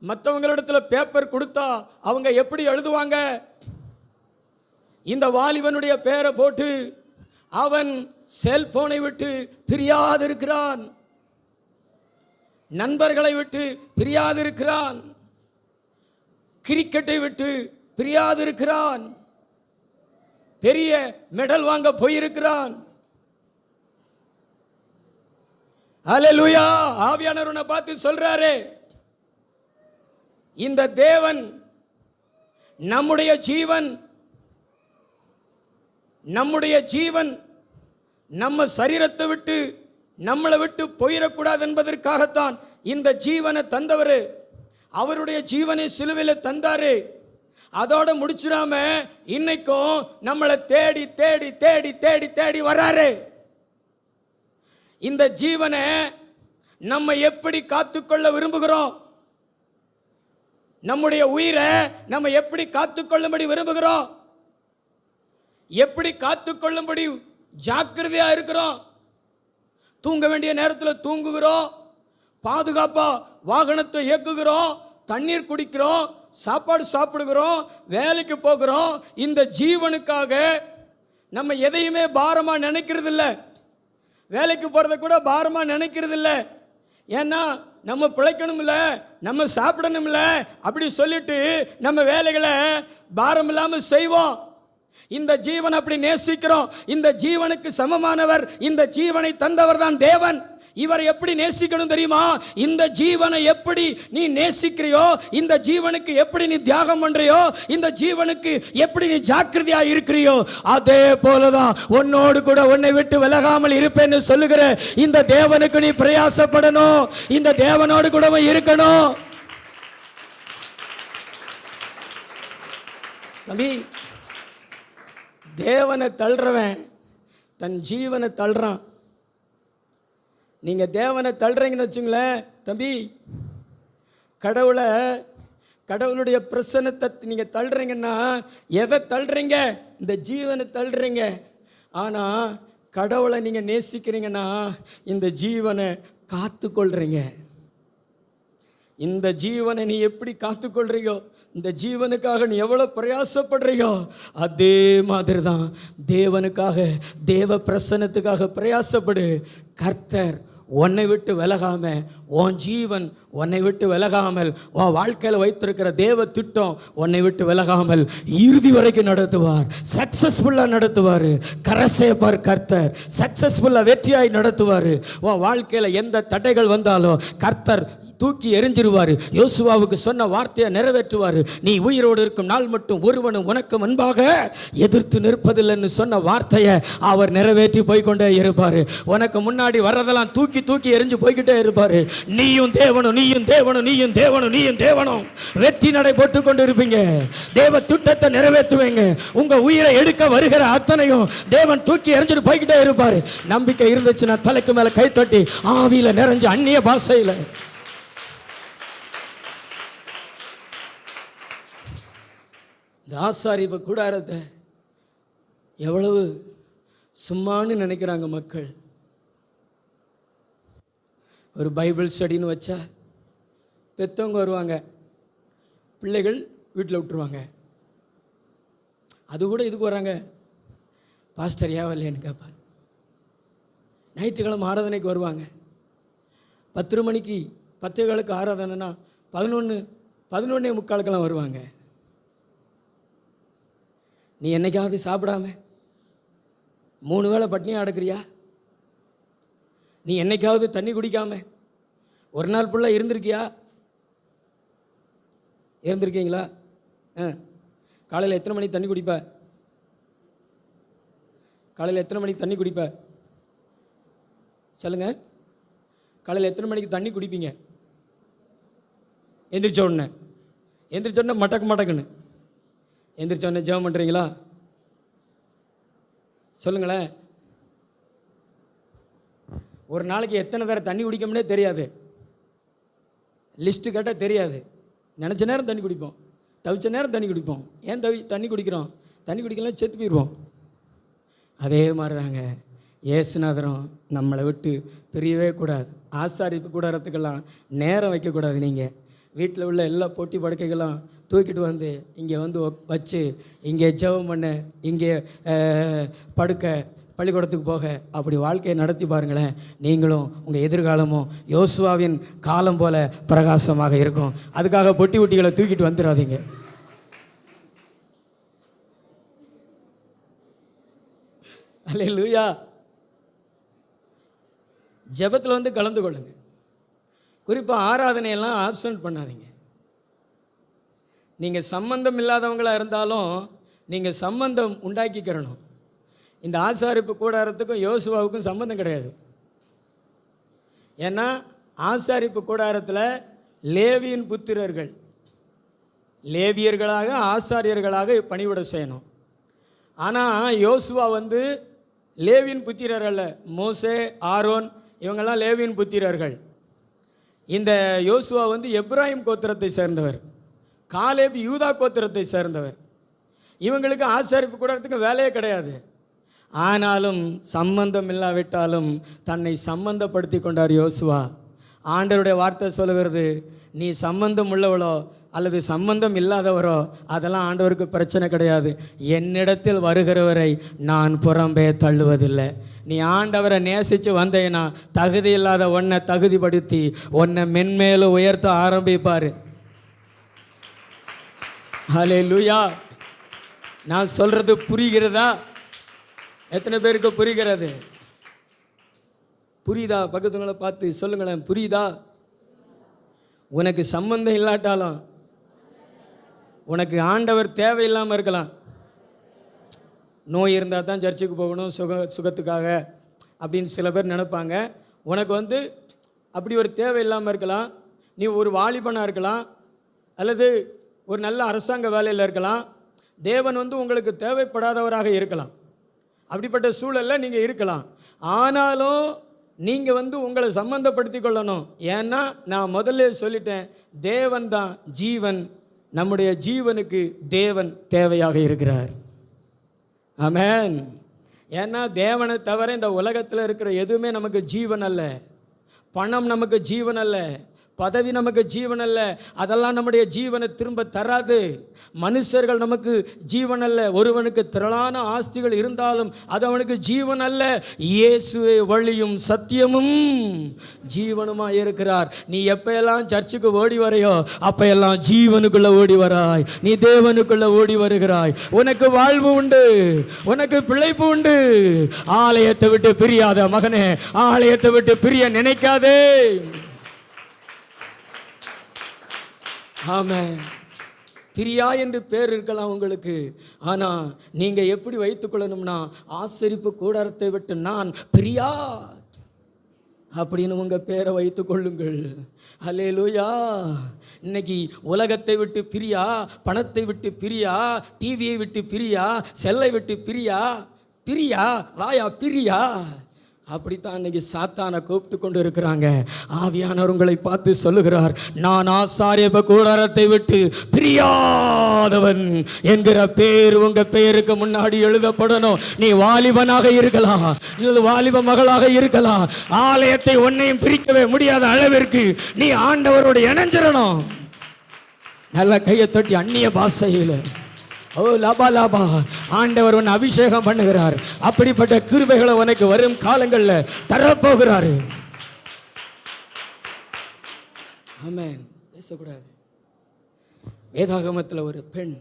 மற்றவங்களிடத்துல பேப்பர் கொடுத்தா அவங்க எப்படி எழுதுவாங்க? இந்த வாலிபனுடைய பேரை போட்டு அவன் செல்போனை விட்டு பிரியாதிருக்கிறான், நண்பர்களை விட்டு பிரியாதிருக்கிறான், கிரிக்கெட்டை விட்டு பிரியாதிருக்கிறான், பெரிய மெடல் வாங்க போயிருக்கிறான். அல்லேலூயா. ஆவியானவர் உன்னை பார்த்து சொல்றாரு, இந்த தேவன் நம்முடைய ஜீவன் நம்ம சரீரத்தை விட்டு நம்மளை விட்டு போயிடக்கூடாது என்பதற்காகத்தான் இந்த ஜீவனை தந்தவர். அவருடைய ஜீவனை சிலுவையில் தந்தாரு. அதோட முடிச்சிடாம இன்னைக்கும் நம்மளை தேடி தேடி தேடி தேடி தேடி வராரு. இந்த ஜீவனை நம்ம எப்படி காத்துக்கொள்ள விரும்புகிறோம்? நம்முடைய உயிரை நம்ம எப்படி காத்துக்கொள்ளும்படி விரும்புகிறோம்? எப்படி காத்துக்கொள்ளும்படி ஜாக்கிரதையா இருக்கிறோம்? தூங்க வேண்டிய நேரத்தில் தூங்குகிறோம், பாதுகாப்பா வாகனத்தை இயக்குகிறோம், தண்ணீர் குடிக்கிறோம், சாப்பாடு சாப்பிடுகிறோம், வேலைக்கு போகிறோம். இந்த ஜீவனுக்காக நம்ம எதையுமே பாரமா நினைக்கிறது இல்லை. வேலைக்கு போறதை கூட பாரமா நினைக்கிறது இல்லை. ஏன்னா நம்ம பிழைக்கணும் இல்லை, நம்ம சாப்பிடணும் இல்லை, அப்படி சொல்லிட்டு நம்ம வேலைகளை பாரம் இல்லாமல் செய்வோம். இந்த ஜீவன் அப்படி நேசிக்கிறோம். இந்த ஜீவனுக்கு சமமானவர், இந்த ஜீவனை தந்தவர் தான் தேவன். இவரை எப்படி நேசிக்கணும் தெரியுமா? இந்த ஜீவனை எப்படி நீ நேசிக்கிறியோ, இந்த ஜீவனுக்கு எப்படி நீ தியாகம் பண்றியோ, இந்த ஜீவனுக்கு எப்படி நீ ஜாக்கிரதையா இருக்கிறியோ, அதே போலதான் உன்னோடு கூட உன்னை விட்டு விலகாமல் இருப்பேன்னு சொல்லுகிற இந்த தேவனுக்கு நீ பிரயாசப்படணும். இந்த தேவனோடு கூட இருக்கணும். தம்பி, தேவனை தள்ளுறவன் தன் ஜீவனை தள்ளுறான். நீங்கள் தேவனை தள்ளுறீங்கன்னு வச்சுங்களேன் தம்பி, கடவுளுடைய பிரசன்னத்தை நீங்கள் தள்ளுறீங்கன்னா எதை தள்ளுறீங்க? இந்த ஜீவனை தள்ளுறீங்க. ஆனால் கடவுளை நீங்கள் நேசிக்கிறீங்கன்னா இந்த ஜீவனை காத்துக்கொள்றீங்க. இந்த ஜீவனை நீ எப்படி காத்துக்கொள்றியோ, இந்த ஜீவனுக்காக நீ எவ்வளோ பிரயாசப்படுறியோ, அதே மாதிரி தான் தேவனுக்காக, தேவ பிரசன்னத்துக்காக பிரயாசப்படு. கர்த்தர் உன்னை விட்டு விலகாம, உன் ஜீவன் உன்னை விட்டு விலகாமல், உன் வாழ்க்கையில் வைத்திருக்கிற தேவ திட்டம் உன்னை விட்டு விலகாமல் இறுதி வரைக்கும் நடத்துவார். சக்சஸ்ஃபுல்லாக நடத்துவார். கரசேப்பார் கர்த்தர் சக்சஸ்ஃபுல்லாக வெற்றியாய் நடத்துவார். உன் வாழ்க்கையில் எந்த தடைகள் வந்தாலும் கர்த்தர் தூக்கி எரிஞ்சிருவார். யோசுவாவுக்கு சொன்ன வார்த்தையை நிறைவேற்றுவார். நீ உயிரோடு இருக்கும் நாள் மட்டும் ஒருவனும் உனக்கு முன்பாக எதிர்த்து நிற்பதில்லைன்னு சொன்ன வார்த்தையை அவர் நிறைவேற்றி போய்கொண்டே இருப்பார். உனக்கு முன்னாடி வர்றதெல்லாம் தூக்கி தூக்கி எரிஞ்சு போய்கிட்டே இருப்பார். நீயும் தேவனும், நீயும் தேவனும், நீயும் தேவனும், நீயும் தேவனும் வெற்றி நடை போட்டு கொண்டு இருப்பீங்க. தேவ திட்டத்தை நிறைவேற்றுவீங்க. உங்க உயிரை எடுக்க வருகிற அத்தனையும் தேவன் தூக்கி எரிஞ்சுட்டு போய்கிட்டே இருப்பார். நம்பிக்கை இருந்துச்சுன்னா தலைக்கு மேல கை தட்டி ஆவியில நிறைஞ்சு அந்நிய பாஷையில இந்த ஆசாரிப்பு கூடாரத்தை எவ்வளவு சும்மான்னு நினைக்கிறாங்க மக்கள். ஒரு பைபிள் ஸ்டடின்னு வச்சா பெற்றவங்க வருவாங்க, பிள்ளைகள் வீட்டில் விட்டுருவாங்க. அது கூட இதுக்கு வராங்க, பாஸ்டர் ஏன் வரலையான்னு கேட்பார். ஞாயிற்றுக்கிழமை ஆராதனைக்கு வருவாங்க. 10 மணிக்கு 10:15 ஆராதனைனா 11:45 வருவாங்க. நீ என்னைக்காவது சாப்பிடாம 3 வேளை பட்னியாக அடக்குறியா? நீ என்னைக்காவது தண்ணி குடிக்காம ஒரு நாள் ஃபுல்லாக இருந்திருக்கியா? இருந்திருக்கீங்களா? காலையில் எத்தனை மணிக்கு தண்ணி குடிப்ப? காலையில் எத்தனை மணிக்கு தண்ணி குடிப்ப சொல்லுங்க. காலையில் எத்தனை மணிக்கு தண்ணி குடிப்பீங்க? எந்திரிச்ச உடனே மடக்குன்னு எந்திரிச்ச உடனே ஜெபம் பண்ணுறீங்களா? சொல்லுங்களேன். ஒரு நாளைக்கு எத்தனை தடவை தண்ணி குடிக்கணும்னே தெரியாது. லிஸ்ட்டு கேட்டால் தெரியாது. நினச்ச நேரம் தண்ணி குடிப்போம், தவிச்ச நேரம் தண்ணி குடிப்போம். ஏன் தண்ணி குடிக்கிறோம்? தண்ணி குடிக்கலாம் செத்து போயிடுவோம். அதே மாதிரி தாங்க இயேசுநாதரும் நம்மளை விட்டு பிரியவே கூடாது. ஆசாரிப்பு கூடாரத்துக்கெல்லாம் நேரம் வைக்கக்கூடாது. நீங்கள் வீட்டில் உள்ள எல்லா போட்டி படுக்கைகள்லாம் தூக்கிட்டு வந்து இங்கே வந்து வச்சு இங்கே ஜெபம் பண்ண, இங்கே படுக்க, பள்ளிக்கூடத்துக்கு போக, அப்படி வாழ்க்கையை நடத்தி பாருங்களேன். நீங்களும் உங்கள் எதிர்காலமும் யோசுவாவின் காலம் போல பிரகாசமாக இருக்கும். அதுக்காக பொட்டி ஒட்டிகளை தூக்கிட்டு வந்துடாதீங்க. அல்லேலூயா. ஜெபத்தில் வந்து கலந்து கொள்ளுங்க. குறிப்பாக ஆராதனையெல்லாம் ஆப்சன்ட் பண்ணாதீங்க. நீங்கள் சம்பந்தம் இல்லாதவங்களாக இருந்தாலும் நீங்கள் சம்பந்தம் உண்டாக்கிக்கிறணும். இந்த ஆசாரிப்பு கூடாரத்துக்கும் யோசுவாவுக்கும் சம்பந்தம் கிடையாது. ஏன்னா ஆசாரிப்பு கூடாரத்தில் லேவியின் புத்திரர்கள் லேவியர்களாக ஆசாரியர்களாக பணிவிட செய்யணும். ஆனால் யோசுவா வந்து லேவியின் புத்திரர் அல்ல. மோசே, ஆரோன் இவங்கெல்லாம் லேவியின் புத்திரர்கள். இந்த யோசுவா வந்து எப்ராஹிம் கோத்திரத்தை சேர்ந்தவர், காலேப் யூதா கோத்திரத்தை சேர்ந்தவர். இவங்களுக்கு ஆசாரிப்பு கூடாரத்துக்கு வேலையே கிடையாது. ஆனாலும் சம்பந்தம் இல்லாவிட்டாலும் தன்னை சம்பந்தப்படுத்தி கொண்டார் யோசுவா. ஆண்டவருடைய வார்த்தை சொல்லுகிறது, நீ சம்பந்தம் உள்ளவளோ அல்லது சம்பந்தம் இல்லாதவரோ அதெல்லாம் ஆண்டவருக்கு பிரச்சனை கிடையாது. என்னிடத்தில் வருகிறவரை நான் புறம்பே தள்ளுவதில்லை. நீ ஆண்டவரை நேசித்து வந்தேன்னா தகுதி இல்லாத ஒன்றை தகுதிப்படுத்தி உன்னை மென்மேலும் உயர்த்த ஆரம்பிப்பார். ஹல்லேலூயா. நான் சொல்கிறது புரிகிறதா? எத்தனை பேருக்கு புரிகிறது? புரியுதா? பக்கத்துங்களை பார்த்து சொல்லுங்களேன், புரியுதா? உனக்கு சம்பந்தம் இல்லாட்டாலும் உனக்கு ஆண்டவர் தேவையில்லாமல் இருக்கலாம். நோய் இருந்தால் தான் சர்ச்சுக்கு போகணும் சுகத்துக்காக அப்படின்னு சில பேர் நினைப்பாங்க. உனக்கு அப்படி ஒரு தேவை இல்லாமல் இருக்கலாம். நீ ஒரு வாலிபனாக இருக்கலாம், அல்லது ஒரு நல்ல அரசாங்க வேலையில் இருக்கலாம். தேவன் உங்களுக்கு தேவைப்படாதவராக இருக்கலாம். அப்படிப்பட்ட சூழலில் நீங்கள் இருக்கலாம். ஆனாலும் நீங்கள் உங்களை சம்பந்தப்படுத்தி கொள்ளணும். ஏன்னா நான் முதல்ல சொல்லிட்டேன், தேவன் தான் ஜீவன். நம்முடைய ஜீவனுக்கு தேவன் தேவையாக இருக்கிறார். ஆமென். ஏன்னா தேவனை தவிர இந்த உலகத்தில் இருக்கிற எதுவுமே நமக்கு ஜீவன் அல்ல. பணம் நமக்கு ஜீவன் அல்ல, பதவி நமக்கு ஜீவன் அல்ல. அதெல்லாம் நம்முடைய ஜீவனை திரும்ப தராது. மனுஷர்கள் நமக்கு ஜீவன் அல்ல. ஒருவனுக்கு திரளான ஆஸ்திகள் இருந்தாலும் அது அவனுக்கு ஜீவன் அல்ல. இயேசுவே வழியும் சத்தியமும் ஜீவனுமாக இருக்கிறார். நீ எப்பெல்லாம் சர்ச்சுக்கு ஓடி வரையோ அப்பெல்லாம் ஜீவனுக்குள்ள ஓடி வராய். நீ தேவனுக்குள்ள ஓடி வருகிறாய். உனக்கு வாழ்வு உண்டு, உனக்கு பிழைப்பு உண்டு. ஆலயத்தை விட்டு பிரியாத மகனே, ஆலயத்தை விட்டு பிரிய நினைக்காதே. ஆமென். பிரியா என்று பேர் இருக்கலாம் உங்களுக்கு. ஆனால் நீங்கள் எப்படி வைத்துக்கொள்ளணும்னா, ஆசரிப்பு கூடாரத்தை விட்டு நான் பிரியா அப்படின்னு உங்கள் பேரை வைத்து கொள்ளுங்கள். அல்லேலூயா. இன்னைக்கு உலகத்தை விட்டு பிரியா, பணத்தை விட்டு பிரியா, டிவியை விட்டு பிரியா, செல்லை விட்டு பிரியா, பிரியா வாயா பிரியா, அப்படித்தான் இன்னைக்கு சாத்தானை கூப்பிட்டு கொண்டு இருக்கிறாங்க. ஆவியானவர் உங்களை பார்த்து சொல்லுகிறார், நான் ஆசாரிய கூடாரத்தை விட்டு பிரியாதவன் என்கிற பேர் உங்க பெயருக்கு முன்னாடி எழுதப்படணும். நீ வாலிபனாக இருக்கலாம், வாலிப மகளாக இருக்கலாம். ஆலயத்தை ஒன்னையும் பிரிக்கவே முடியாத அளவிற்கு நீ ஆண்டவரோடு இணைஞ்சிடணும். நல்ல கையை தட்டி அந்நிய பாஷையில் ஓ லாபா லாபா, ஆண்டவர் உன்னை அபிஷேகம் பண்ணுகிறார். அப்படிப்பட்ட கிருபைகளை உனக்கு வரும் காலங்களில் தரப்போகிறாரு. ஆமென். பேசக்கூடாது. வேதாகமத்தில் ஒரு பெண்,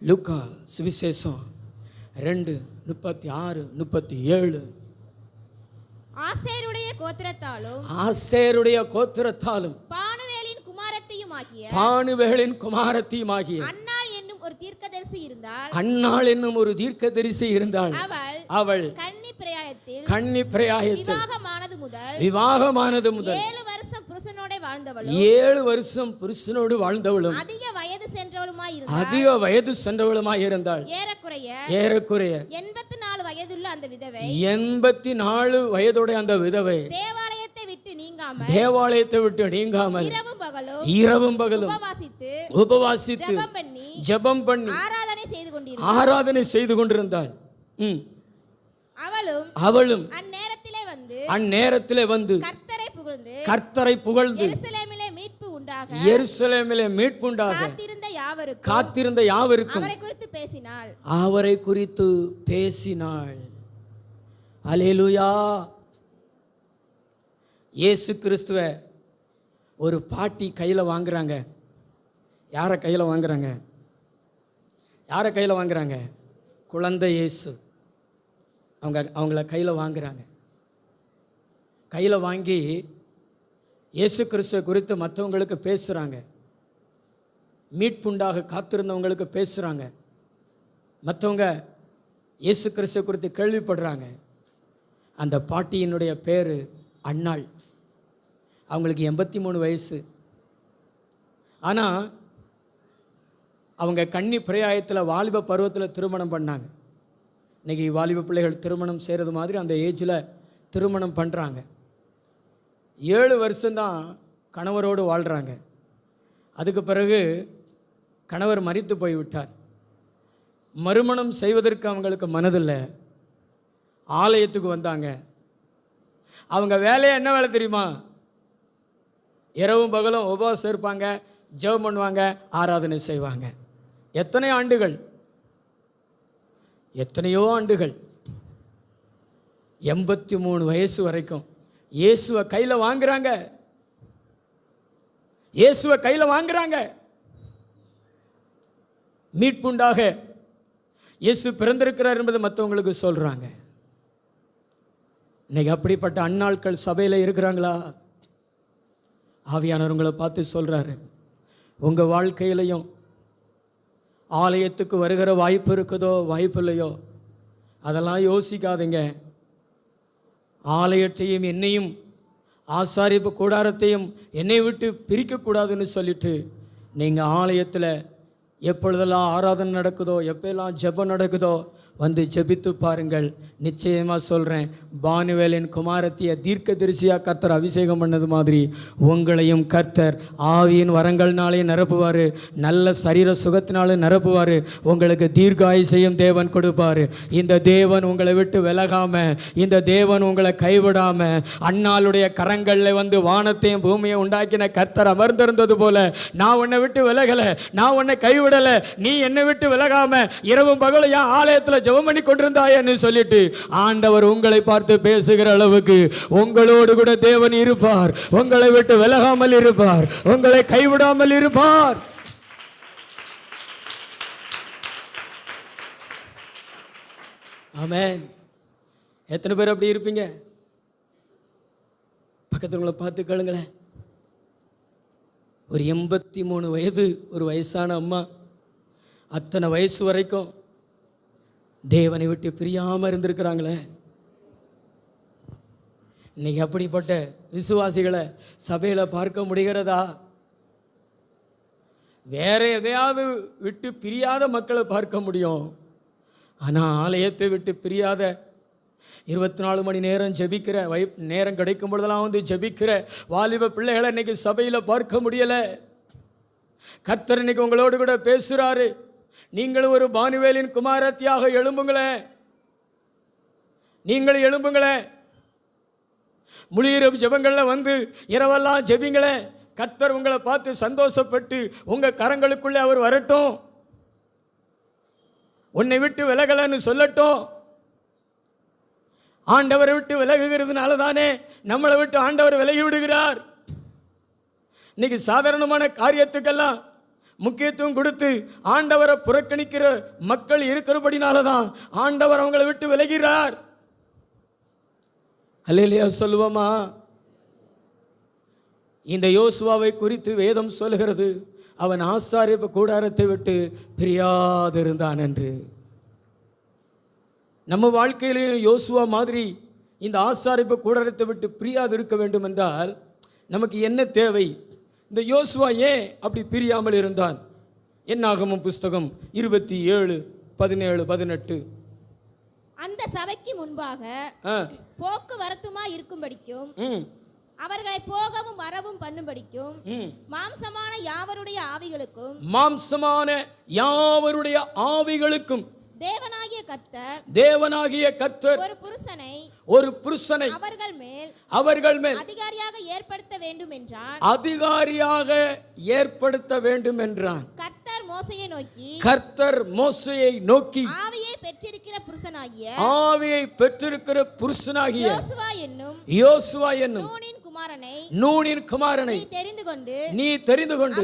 லூக்கா சுவிசேஷம் 2:36-37, ஆசேருடைய கோத்திரத்தாலும் பானுவேலின் குமாரத்தியுமாகிய அன்னாள் என்னும் ஒரு தீர்க்கதரிசி இருந்தாள். அவள் கன்னி பிரயாயத்தில் விவாகமானது முதல் 7 வருஷம் புருஷனோடு வாழ்ந்தவளும் அதிக வயது சென்றவளுமாய் இருந்தாள். ஏறக்குறைய 84 வயதுள்ள அந்த விதவை, 84 வயதுடைய அந்த விதவை தேவாலயத்தை விட்டு நீங்காமல் இரவும் பகலும் உபவாசித்து ஜெபம் பண்ணி ஆராதனை செய்து கொண்டிருந்தாள். அவளும் அந்நேரத்திலே வந்து கர்த்தரை புகழ்ந்து எருசலேமிலே மீட்பு உண்டாக காத்திருந்த யாவருக்கும் அவரை குறித்து பேசினாள். அல்லேலூயா. இயேசு கிறிஸ்துவ ஒரு பாட்டி கையில் வாங்குறாங்க. யாரை கையில் வாங்குறாங்க? குழந்தை இயேசு. அவங்கள கையில் வாங்குறாங்க. கையில் வாங்கி இயேசு கிறிஸ்துவை குறித்து மற்றவங்களுக்கு பேசுகிறாங்க. மீட்புண்டாக காத்திருந்தவங்களுக்கு பேசுகிறாங்க. மற்றவங்க இயேசு கிறிஸ்துவை குறித்து கேள்விப்படுறாங்க. அந்த பாட்டியினுடைய பேர் அன்னாள். அவங்களுக்கு 83 வயசு. ஆனால் அவங்க கன்னி பிரயாயத்தில் வாலிப பருவத்தில் திருமணம் பண்ணாங்க. இன்றைக்கி வாலிப பிள்ளைகள் திருமணம் செய்கிறது மாதிரி அந்த ஏஜில் திருமணம் பண்ணுறாங்க. 7 வருஷம்தான் கணவரோடு வாழ்கிறாங்க. அதுக்கு பிறகு கணவர் மரித்து போய்விட்டார். மறுமணம் செய்வதற்கு அவங்களுக்கு மனதில்லை. ஆலயத்துக்கு வந்தாங்க. அவங்க வேலையை என்ன வேலை தெரியுமா? இரவும் பகலும் உபவாசம் இருப்பாங்க, ஜெபம் பண்ணுவாங்க, ஆராதனை செய்வாங்க. எத்தனையோ ஆண்டுகள் 83 வயசு வரைக்கும் இயேசுவை கையில் வாங்குறாங்க. மீட்புண்டாக இயேசு பிறந்திருக்கிறார் என்பதை மற்றவங்களுக்கு சொல்கிறாங்க. இன்னைக்கு அப்படிப்பட்ட அந்நாட்கள் சபையில் இருக்கிறாங்களா? ஆவியானவர் உங்களை பார்த்து சொல்கிறாரு, உங்கள் வாழ்க்கையிலையும் ஆலயத்துக்கு வருகிற வாய்ப்பு இருக்குதோ வாய்ப்பு இல்லையோ அதெல்லாம் யோசிக்காதீங்க. ஆலயத்தையும் என்னையும் ஆசாரிப்பு கூடாரத்தையும் என்னை விட்டு பிரிக்கக்கூடாதுன்னு சொல்லிட்டு நீங்கள் ஆலயத்தில் எப்பொழுதெல்லாம் ஆராதனை நடக்குதோ எப்பெல்லாம் ஜெபம் நடக்குதோ வந்து ஜெபித்து பாருங்கள். நிச்சயமாக சொல்கிறேன், பானுவேலின் குமாரத்திய தீர்க்க தரிசியாக கர்த்தர் அபிஷேகம் பண்ணது மாதிரி உங்களையும் கர்த்தர் ஆவியின் வரங்கள்னாலே நிரப்புவார், நல்ல சரீர சுகத்தினாலும் நிரப்புவார், உங்களுக்கு தீர்க்காயுசையும் தேவன் கொடுப்பார். இந்த தேவன் உங்களை விட்டு விலகாமல், இந்த தேவன் உங்களை கைவிடாமல், அன்னாளுடைய கரங்களில் வந்து வானத்தையும் பூமியை உண்டாக்கின கர்த்தர் அமர்ந்திருந்தது போல நான் உன்னை விட்டு விலகலை, நான் உன்னை கைவிடலை, நீ என்னை விட்டு விலகாமல் இரவும் பகலும் என் ஆலயத்தில் ஜெபம் பண்ணி கொண்டிருந்தாயன்னு சொல்லிட்டு ஆண்டவர் உங்களை பார்த்து பேசுகிற அளவுக்கு உங்களோடு கூட தேவன் இருப்பார். உங்களை விட்டு விலகாமல் இருப்பார், உங்களை கைவிடாமல் இருப்பார். ஆமென். எத்தனை பேர் அப்படி இருப்பீங்க? பக்கத்துங்களை பார்த்து கேளுங்களேன். ஒரு 83 வயது ஒரு வயசான அம்மா அத்தனை வயசு வரைக்கும் தேவனை விட்டு பிரியாமல் இருந்திருக்கிறாங்களே. இன்னைக்கு அப்படிப்பட்ட விசுவாசிகளை சபையில் பார்க்க முடிகிறதா? வேற எதையாவது விட்டு பிரியாத மக்களை பார்க்க முடியும். ஆனால் ஆலயத்தை விட்டு பிரியாத 24 மணி நேரம் ஜெபிக்கிற நேரம் கிடைக்கும் பொழுதெல்லாம் வந்து ஜெபிக்கிற வாலிப பிள்ளைகளை இன்னைக்கு சபையில் பார்க்க முடியலை. கர்த்தர் இன்னைக்கு உங்களோடு கூட பேசுகிறாரு. நீங்கள் ஒரு பானுவேலின் குமாரத்தியாக எழும்புங்களேன், நீங்கள் எழும்புங்களேன். முழியிரவு ஜெபங்களில் வந்து இரவெல்லாம் ஜெபிங்களேன். கர்த்தர் உங்களை பார்த்து சந்தோஷப்பட்டு உங்கள் கரங்களுக்குள்ளே அவர் வரட்டும், உன்னை விட்டு விலகலன்னு சொல்லட்டும். ஆண்டவரை விட்டு விலகுகிறதுனால தானே நம்மளை விட்டு ஆண்டவர் விலகி விடுகிறார். இன்னைக்கு சாதாரணமான காரியத்துக்கெல்லாம் முக்கியத்துவம் கொடுத்து ஆண்டவரை புறக்கணிக்கிற மக்கள் இருக்கிறபடினால தான் ஆண்டவர் அவங்களை விட்டு விலகிறார். அல்லேலூயா சொல்லுவோமா? இந்த யோசுவாவை குறித்து வேதம் சொல்கிறது, அவன் ஆசாரிப்பு கூடாரத்தை விட்டு பிரியாதிருந்தான் என்று. நம்ம வாழ்க்கையிலேயும் யோசுவா மாதிரி இந்த ஆசாரிப்பு கூடாரத்தை விட்டு பிரியாது இருக்க வேண்டும் என்றால் நமக்கு என்ன தேவை? இந்த யோசுவா ஏன் அப்படி பிரியாமல் இருந்தான்? என்னாகமம் புஸ்தகம் 27, 17, 18. அந்த சபைக்கு முன்பாக போக்குவரத்துமா இருக்கும்படிக்கும் அவர்களை போகவும் வரவும் பண்ணும்படிக்கும் மாம்சமான யாவருடைய ஆவிகளுக்கும் தேவனாகிய கர்த்தர் ஒரு புருஷனை அவர்கள் மேல் அதிகாரியாக ஏற்படுத்த வேண்டும் என்றான். கர்த்தர் மோசேயை நோக்கி ஆவியை பெற்றிருக்கிற புருஷனாகிய யோசுவா என்னும் நூனின் குமாரனை நீ தெரிந்து கொண்டு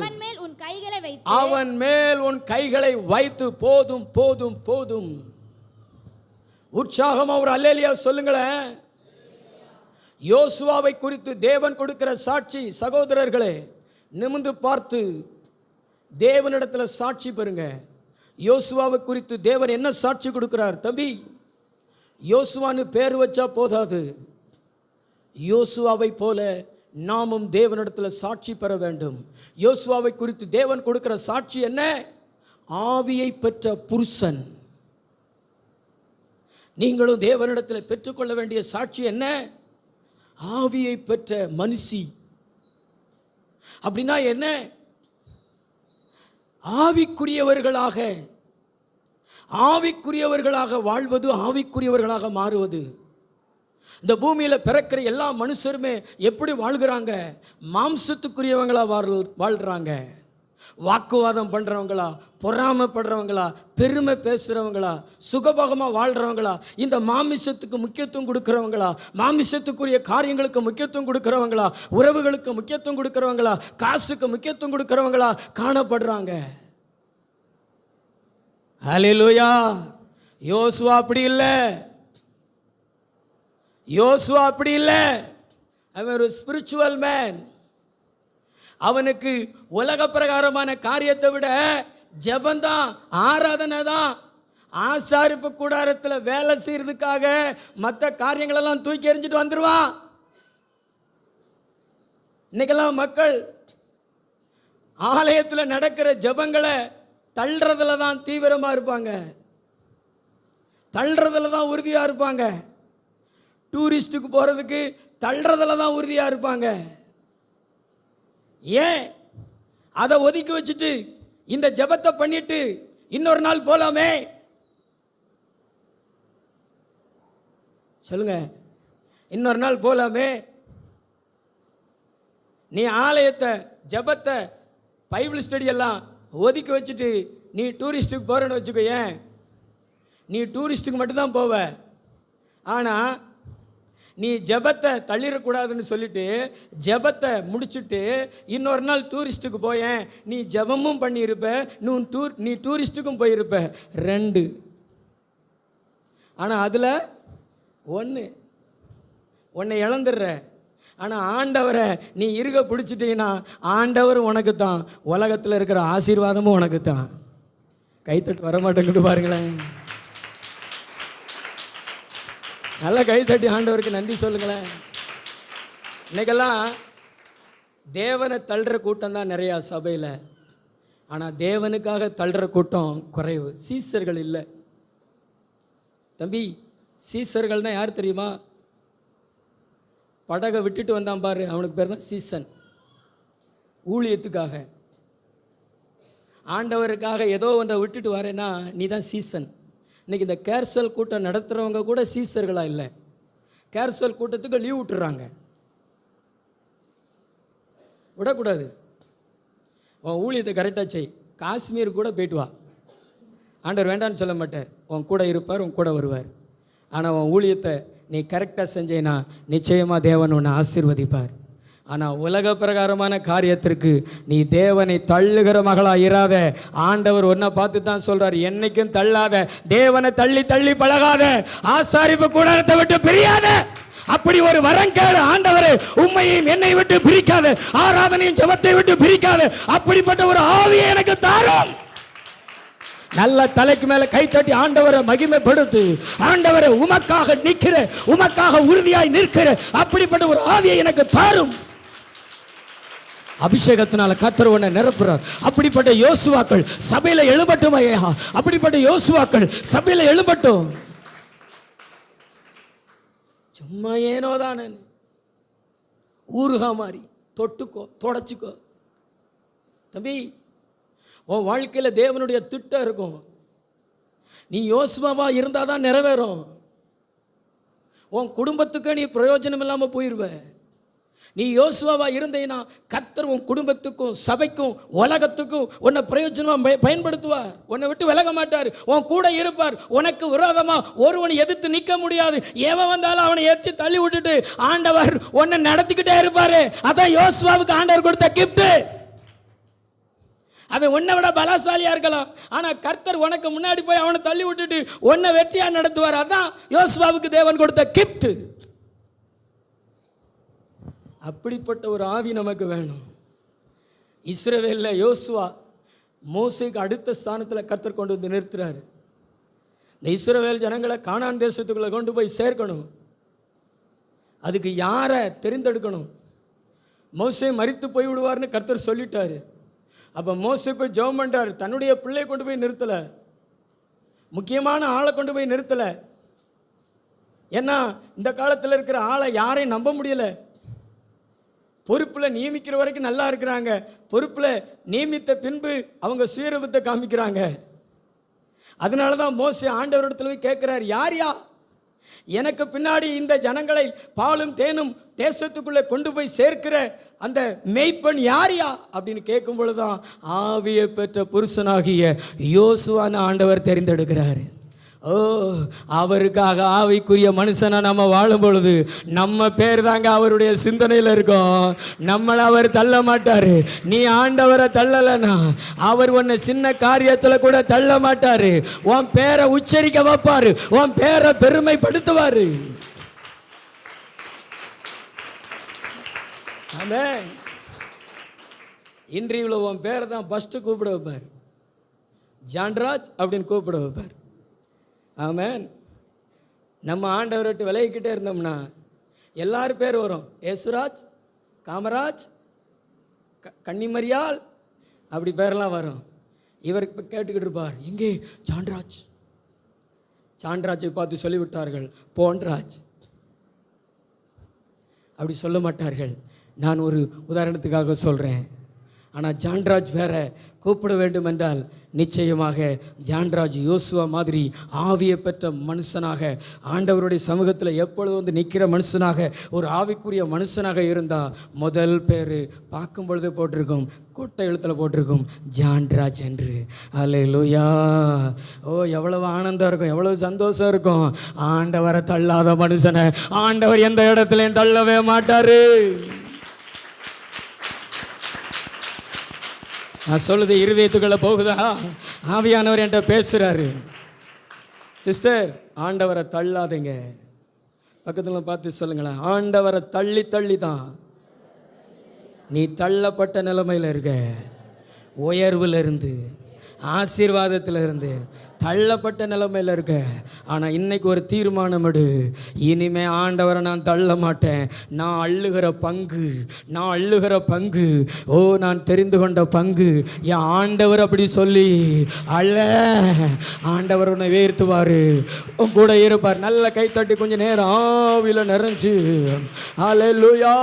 அவன் மேல் உன் கைகளை வைத்து போதும் போதும் போதும். உற்சாகமா ஒரு அல்லேலூயா சொல்லுங்களேன். யோசுவாவை குறித்து தேவன் கொடுக்கிற சாட்சி, சகோதரர்களே, நிமிர்ந்து பார்த்து தேவனிடத்தில் சாட்சி பெறுங்க. யோசுவாவை குறித்து தேவன் என்ன சாட்சி கொடுக்கிறார்? தம்பி, யோசுவான்னு பேர் வச்சா போதாது, யோசுவாவை போல நாமும் தேவனிடத்தில் சாட்சி பெற வேண்டும். யோசுவாவை குறித்து தேவன் கொடுக்கிற சாட்சி என்ன? ஆவியை பெற்ற புருஷன். நீங்களும் தேவனிடத்தில் பெற்றுக்கொள்ள வேண்டிய சாட்சி என்ன? ஆவியை பெற்ற மனுஷி. அப்படின்னா என்ன? ஆவிக்குரியவர்களாக வாழ்வது, ஆவிக்குரியவர்களாக மாறுவது. இந்த பூமியில் பிறக்கிற எல்லா மனுஷருமே எப்படி வாழ்கிறாங்க? மாம்சத்துக்குரியவங்களா வாழ்கிறாங்க. வாக்குவாதம் பண்ணுறவங்களா, பொறாமைப்படுறவங்களா, பெருமை பேசுகிறவங்களா, சுகபோகமாக வாழ்கிறவங்களா, இந்த மாமிசத்துக்கு முக்கியத்துவம் கொடுக்குறவங்களா, மாமிசத்துக்குரிய காரியங்களுக்கு முக்கியத்துவம் கொடுக்குறவங்களா, உறவுகளுக்கு முக்கியத்துவம் கொடுக்குறவங்களா, காசுக்கு முக்கியத்துவம் கொடுக்குறவங்களா காணப்படுறாங்க. ஹல்லேலூயா. யோசுவா அப்படி இல்லை. யோசுவா அப்படி இல்லை, அவன் ஒரு ஸ்பிரிச்சுவல் மேன். அவனுக்கு உலக பிரகாரமான காரியத்தை விட ஜெபந்தான், ஆராதனை தான். ஆசாரிப்பு கூடாரத்தில் வேலை செய்யறதுக்காக மற்ற காரியங்களெல்லாம் தூக்கி எறிஞ்சிட்டு வந்துடுவான். இன்னைக்கெல்லாம் மக்கள் ஆலயத்தில் நடக்கிற ஜெபங்களை தள்ளுறதுல தான் தீவிரமாக இருப்பாங்க, தள்ளுறதுல தான் உறுதியாக இருப்பாங்க. டூரிஸ்ட்டுக்கு போகிறதுக்கு தள்ளுறதுல தான் உறுதியாக இருப்பாங்க. ஏன் அதை ஒதுக்கி வச்சுட்டு இந்த ஜெபத்தை பண்ணிட்டு இன்னொரு நாள் போலாமே? சொல்லுங்க, இன்னொரு நாள் போலாமே? நீ ஆலயத்தை, ஜெபத்தை, பைபிள் ஸ்டடி எல்லாம் ஒதுக்கி வச்சுட்டு நீ டூரிஸ்ட்டுக்கு போகிறேன்னு வச்சுக்கோ. ஏன் நீ டூரிஸ்ட்டுக்கு மட்டும்தான் போவ. ஆனால் நீ ஜெபத்தை தள்ளிடக்கூடாதுன்னு சொல்லிட்டு ஜெபத்தை முடிச்சுட்டு இன்னொரு நாள் டூரிஸ்ட்டுக்கு போயேன், நீ ஜெபமும் பண்ணியிருப்ப, நீ டூரிஸ்ட்டுக்கும் போயிருப்ப. 2. ஆனால் அதில் ஒன்று இழந்துடுற. ஆனால் ஆண்டவரை நீ இருக பிடிச்சிட்டீங்கன்னா ஆண்டவர் உனக்கு தான், உலகத்தில் இருக்கிற ஆசீர்வாதமும் உனக்கு தான். கைத்தட்டு வரமாட்டேங்குது பாருங்களேன். நல்லா கைத்தட்டி ஆண்டவருக்கு நன்றி சொல்லுங்களேன். இன்னைக்கெல்லாம் தேவனை தள்ளுற கூட்டம் தான் நிறையா சபையில். ஆனால் தேவனுக்காக தள்ளுற கூட்டம் குறைவு. சீசர்கள் இல்லை தம்பி. சீசர்கள்னா யார் தெரியுமா? படகை விட்டுட்டு வந்தான் பாரு, அவனுக்கு பேர் தான் சீசன். ஊழியத்துக்காக, ஆண்டவருக்காக ஏதோ ஒன்றை விட்டுட்டு வரேன்னா நீ தான் சீசன். இன்றைக்கி இந்த கேர்சல் கூட்டம் நடத்துகிறவங்க கூட சீசர்களாக இல்லை. கேர்சல் கூட்டத்துக்கு லீவ் விட்டுறாங்க. விடக்கூடாது. உன் ஊழியத்தை கரெக்டாக செய், காஷ்மீர் கூட போய்ட்டு வா. ஆண்டவர் வேண்டான்னு சொல்ல மாட்டார், உன் கூட இருப்பார், உன் கூட வருவார். ஆனால் உன் ஊழியத்தை நீ கரெக்டாக செஞ்சேன்னா நிச்சயமாக தேவன் உன்னை ஆசீர்வதிப்பார். ஆனால் உலக பிரகாரமான காரியத்திற்கு நீ தேவனை தள்ளுகிற மகளாக இராத. ஆண்டவர் ஒன்றை பார்த்து தான் சொல்கிறார், என்னைக்கும் தள்ளாத, தேவனை தள்ளி தள்ளி பழகாத, ஆசாரிப்பு கூடாரத்தை விட்டு பிரியாத. அப்படி ஒரு வரம் கேளு. ஆண்டவரே, உம்மையும் என்னை விட்டு பிரிக்காத, ஆராதனையும் ஜெபத்தை விட்டு பிரிக்காத, அப்படிப்பட்ட ஒரு ஆவியை எனக்கு தாரும். நல்ல தலைக்கு மேல கைத்தட்டி ஆண்டவரை மகிமைப்படுத்து. ஆண்டவரை உமக்காக நிற்கிற, உமக்காக உறுதியாய் நிற்கிற அப்படிப்பட்ட ஒரு ஆவியை எனக்கு தாரும். அபிஷேகத்தினால கர்த்தர் உன்னை நிரப்புறார். அப்படிப்பட்ட யோசுவாக்கள் சபையில எழும்பட்டும் ஐயா. அப்படிப்பட்ட யோசுவாக்கள் சபையில எழும்பட்டும். சும்மா ஏனோதான ஊருகா மாதிரி தொட்டுக்கோ, தொடச்சிக்கோ. தம்பி, உன் வாழ்க்கையில் தேவனுடைய திட்டம் இருக்கும். நீ யோசுவாவா இருந்தால் தான் நிறைவேறும். உன் குடும்பத்துக்கு நீ பிரயோஜனம் இல்லாமல் போயிடுவ. நீ யோசுவாவா இருந்தேன்னா கர்த்தர் உன் குடும்பத்துக்கும் சபைக்கும் உலகத்துக்கும் உன்னை பிரயோஜனமாக பயன்படுத்துவார். உன்னை விட்டு விலக மாட்டார், உன் கூட இருப்பார். உனக்கு விரோதமாக ஒருவனை எதிர்த்து நிற்க முடியாது. எவன் வந்தாலும் அவனை ஏற்றி தள்ளி விட்டுட்டு ஆண்டவர் உன்னை நடத்திக்கிட்டே இருப்பார். அதான் யோசுவாவுக்கு ஆண்டவர் கொடுத்த கிஃப்ட். அவன் உன்னை விட பலசாலியாக இருக்கலாம், ஆனால் கர்த்தர் உனக்கு முன்னாடி போய் அவனை தள்ளி விட்டுட்டு உன்னை வெற்றியாக நடத்துவார். அதான் யோசுவாவுக்கு தேவன் கொடுத்த கிஃப்ட். அப்படிப்பட்ட ஒரு ஆவி நமக்கு வேணும். இஸ்ரவேலில் யோசுவா மோசேக்கு அடுத்த ஸ்தானத்தில் கர்த்தர் கொண்டு வந்து நிறுத்துறாரு. இந்த இஸ்ரவேல் ஜனங்களை கானான் தேசத்துக்குள்ளே கொண்டு போய் சேர்க்கணும். அதுக்கு யாரை தெரிந்தெடுக்கணும்? மோசே மரித்து போய் விடுவார்னு கர்த்தர் சொல்லிட்டாரு. அப்போ மோசே போய் ஜெபம் பண்ணுறாரு. தன்னுடைய பிள்ளையை கொண்டு போய் நிறுத்தலை, முக்கியமான ஆளை கொண்டு போய் நிறுத்தலை. ஏன்னா இந்த காலத்தில் இருக்கிற ஆளை யாரையும் நம்ப முடியலை. பொறுப்பில் நியமிக்கிற வரைக்கும் நல்லா இருக்கிறாங்க, பொறுப்பில் நியமித்த பின்பு அவங்க சுயரூபத்தை காமிக்கிறாங்க. அதனால தான் மோசே ஆண்டவரிடத்துல போய் கேட்குறாரு, யார் எனக்கு பின்னாடி இந்த ஜனங்களை பாலும் தேனும் தேசத்துக்குள்ளே கொண்டு போய் சேர்க்கிற அந்த மேய்ப்பன் யாரியா அப்படின்னு கேட்கும் பொழுதுதான் ஆவியை பெற்ற புருஷனாகிய யோசுவான ஆண்டவர் தெரிந்தெடுக்கிறாரு. ஓ, அவருக்காக ஆவிக்குரிய மனுஷனை நம்ம வாழும் பொழுது நம்ம பேர் தாங்க அவருடைய சிந்தனையில் இருக்கும். நம்மளை அவர் தள்ள மாட்டார். நீ ஆண்டவரை தள்ளலைன்னா அவர் உன்னை சின்ன காரியத்தில் கூட தள்ள மாட்டார். உன் பேரை உச்சரிக்க வைப்பார், உன் பேரை பெருமைப்படுத்துவார். ஆமென். இன்டர்வியூவில் உன் பேரை தான் ஃபஸ்ட்டு கூப்பிட வைப்பார். ஜான்ராஜ் அப்படின்னு கூப்பிட வைப்பார். ஆமென். நம்ம ஆண்டவரை விட்டு விலகிக்கிட்டே இருந்தோம்னா எல்லாரும் பேர் வரும். ஏசுராஜ், காமராஜ், கன்னிமரியால், அப்படி பேரெல்லாம் வரும். இவர் இப்போ கேட்டுக்கிட்டு இருப்பார், எங்கே ஜான்ராஜ். ஜான்ராஜை பார்த்து சொல்லிவிட்டார்கள் போன்ராஜ். அப்படி சொல்ல மாட்டார்கள். நான் ஒரு உதாரணத்துக்காக சொல்கிறேன். ஆனால் ஜான்ராஜ் வேற கூப்பிட வேண்டும் என்றால் நிச்சயமாக ஜான்ராஜ் யோசுவா மாதிரி ஆவியை பெற்ற மனுஷனாக, ஆண்டவருடைய சமூகத்தில் எப்பொழுது வந்து நிற்கிற மனுஷனாக, ஒரு ஆவிக்குரிய மனுஷனாக இருந்தால் முதல் பேர் பார்க்கும் பொழுது போட்டிருக்கும், கூட்ட எழுத்தில் போட்டிருக்கும் ஜான்ராஜ் என்று. அல்லேலூயா. ஓ எவ்வளவு ஆனந்தம் இருக்கும், எவ்வளவு சந்தோஷம் இருக்கும். ஆண்டவரை தள்ளாத மனுஷனை ஆண்டவர் எந்த இடத்துலையும் தள்ளவே மாட்டார். நான் சொல்லுது இருதயத்துக்குள்ள போகுதா? ஆவியானவர் என்கிட்ட பேசுகிறாரு. சிஸ்டர், ஆண்டவரை தள்ளாதீங்க. பக்கத்தில் பார்த்து சொல்லுங்களேன், ஆண்டவரை தள்ளி தள்ளி தான் நீ தள்ளப்பட்ட நிலைமையில் இருக்க. உயர்வில் இருந்து, ஆசீர்வாதத்தில் இருந்து தள்ளப்பட்ட நிலைமையில் இருக்க. ஆனால் இன்னைக்கு ஒரு தீர்மானம் எடு, இனிமே ஆண்டவரை நான் தள்ள மாட்டேன். நான் அள்ளுகிற பங்கு, நான் அள்ளுகிற பங்கு, ஓ நான் தெரிந்து கொண்ட பங்கு என் ஆண்டவர் அப்படி சொல்லி அல்ல. ஆண்டவர் உன்னை உயர்த்துவார், உன் கூட இருப்பார். நல்ல கைத்தட்டி கொஞ்சம் நேரம் ஆவியில் நிறைஞ்சு ஹல்லேலூயா,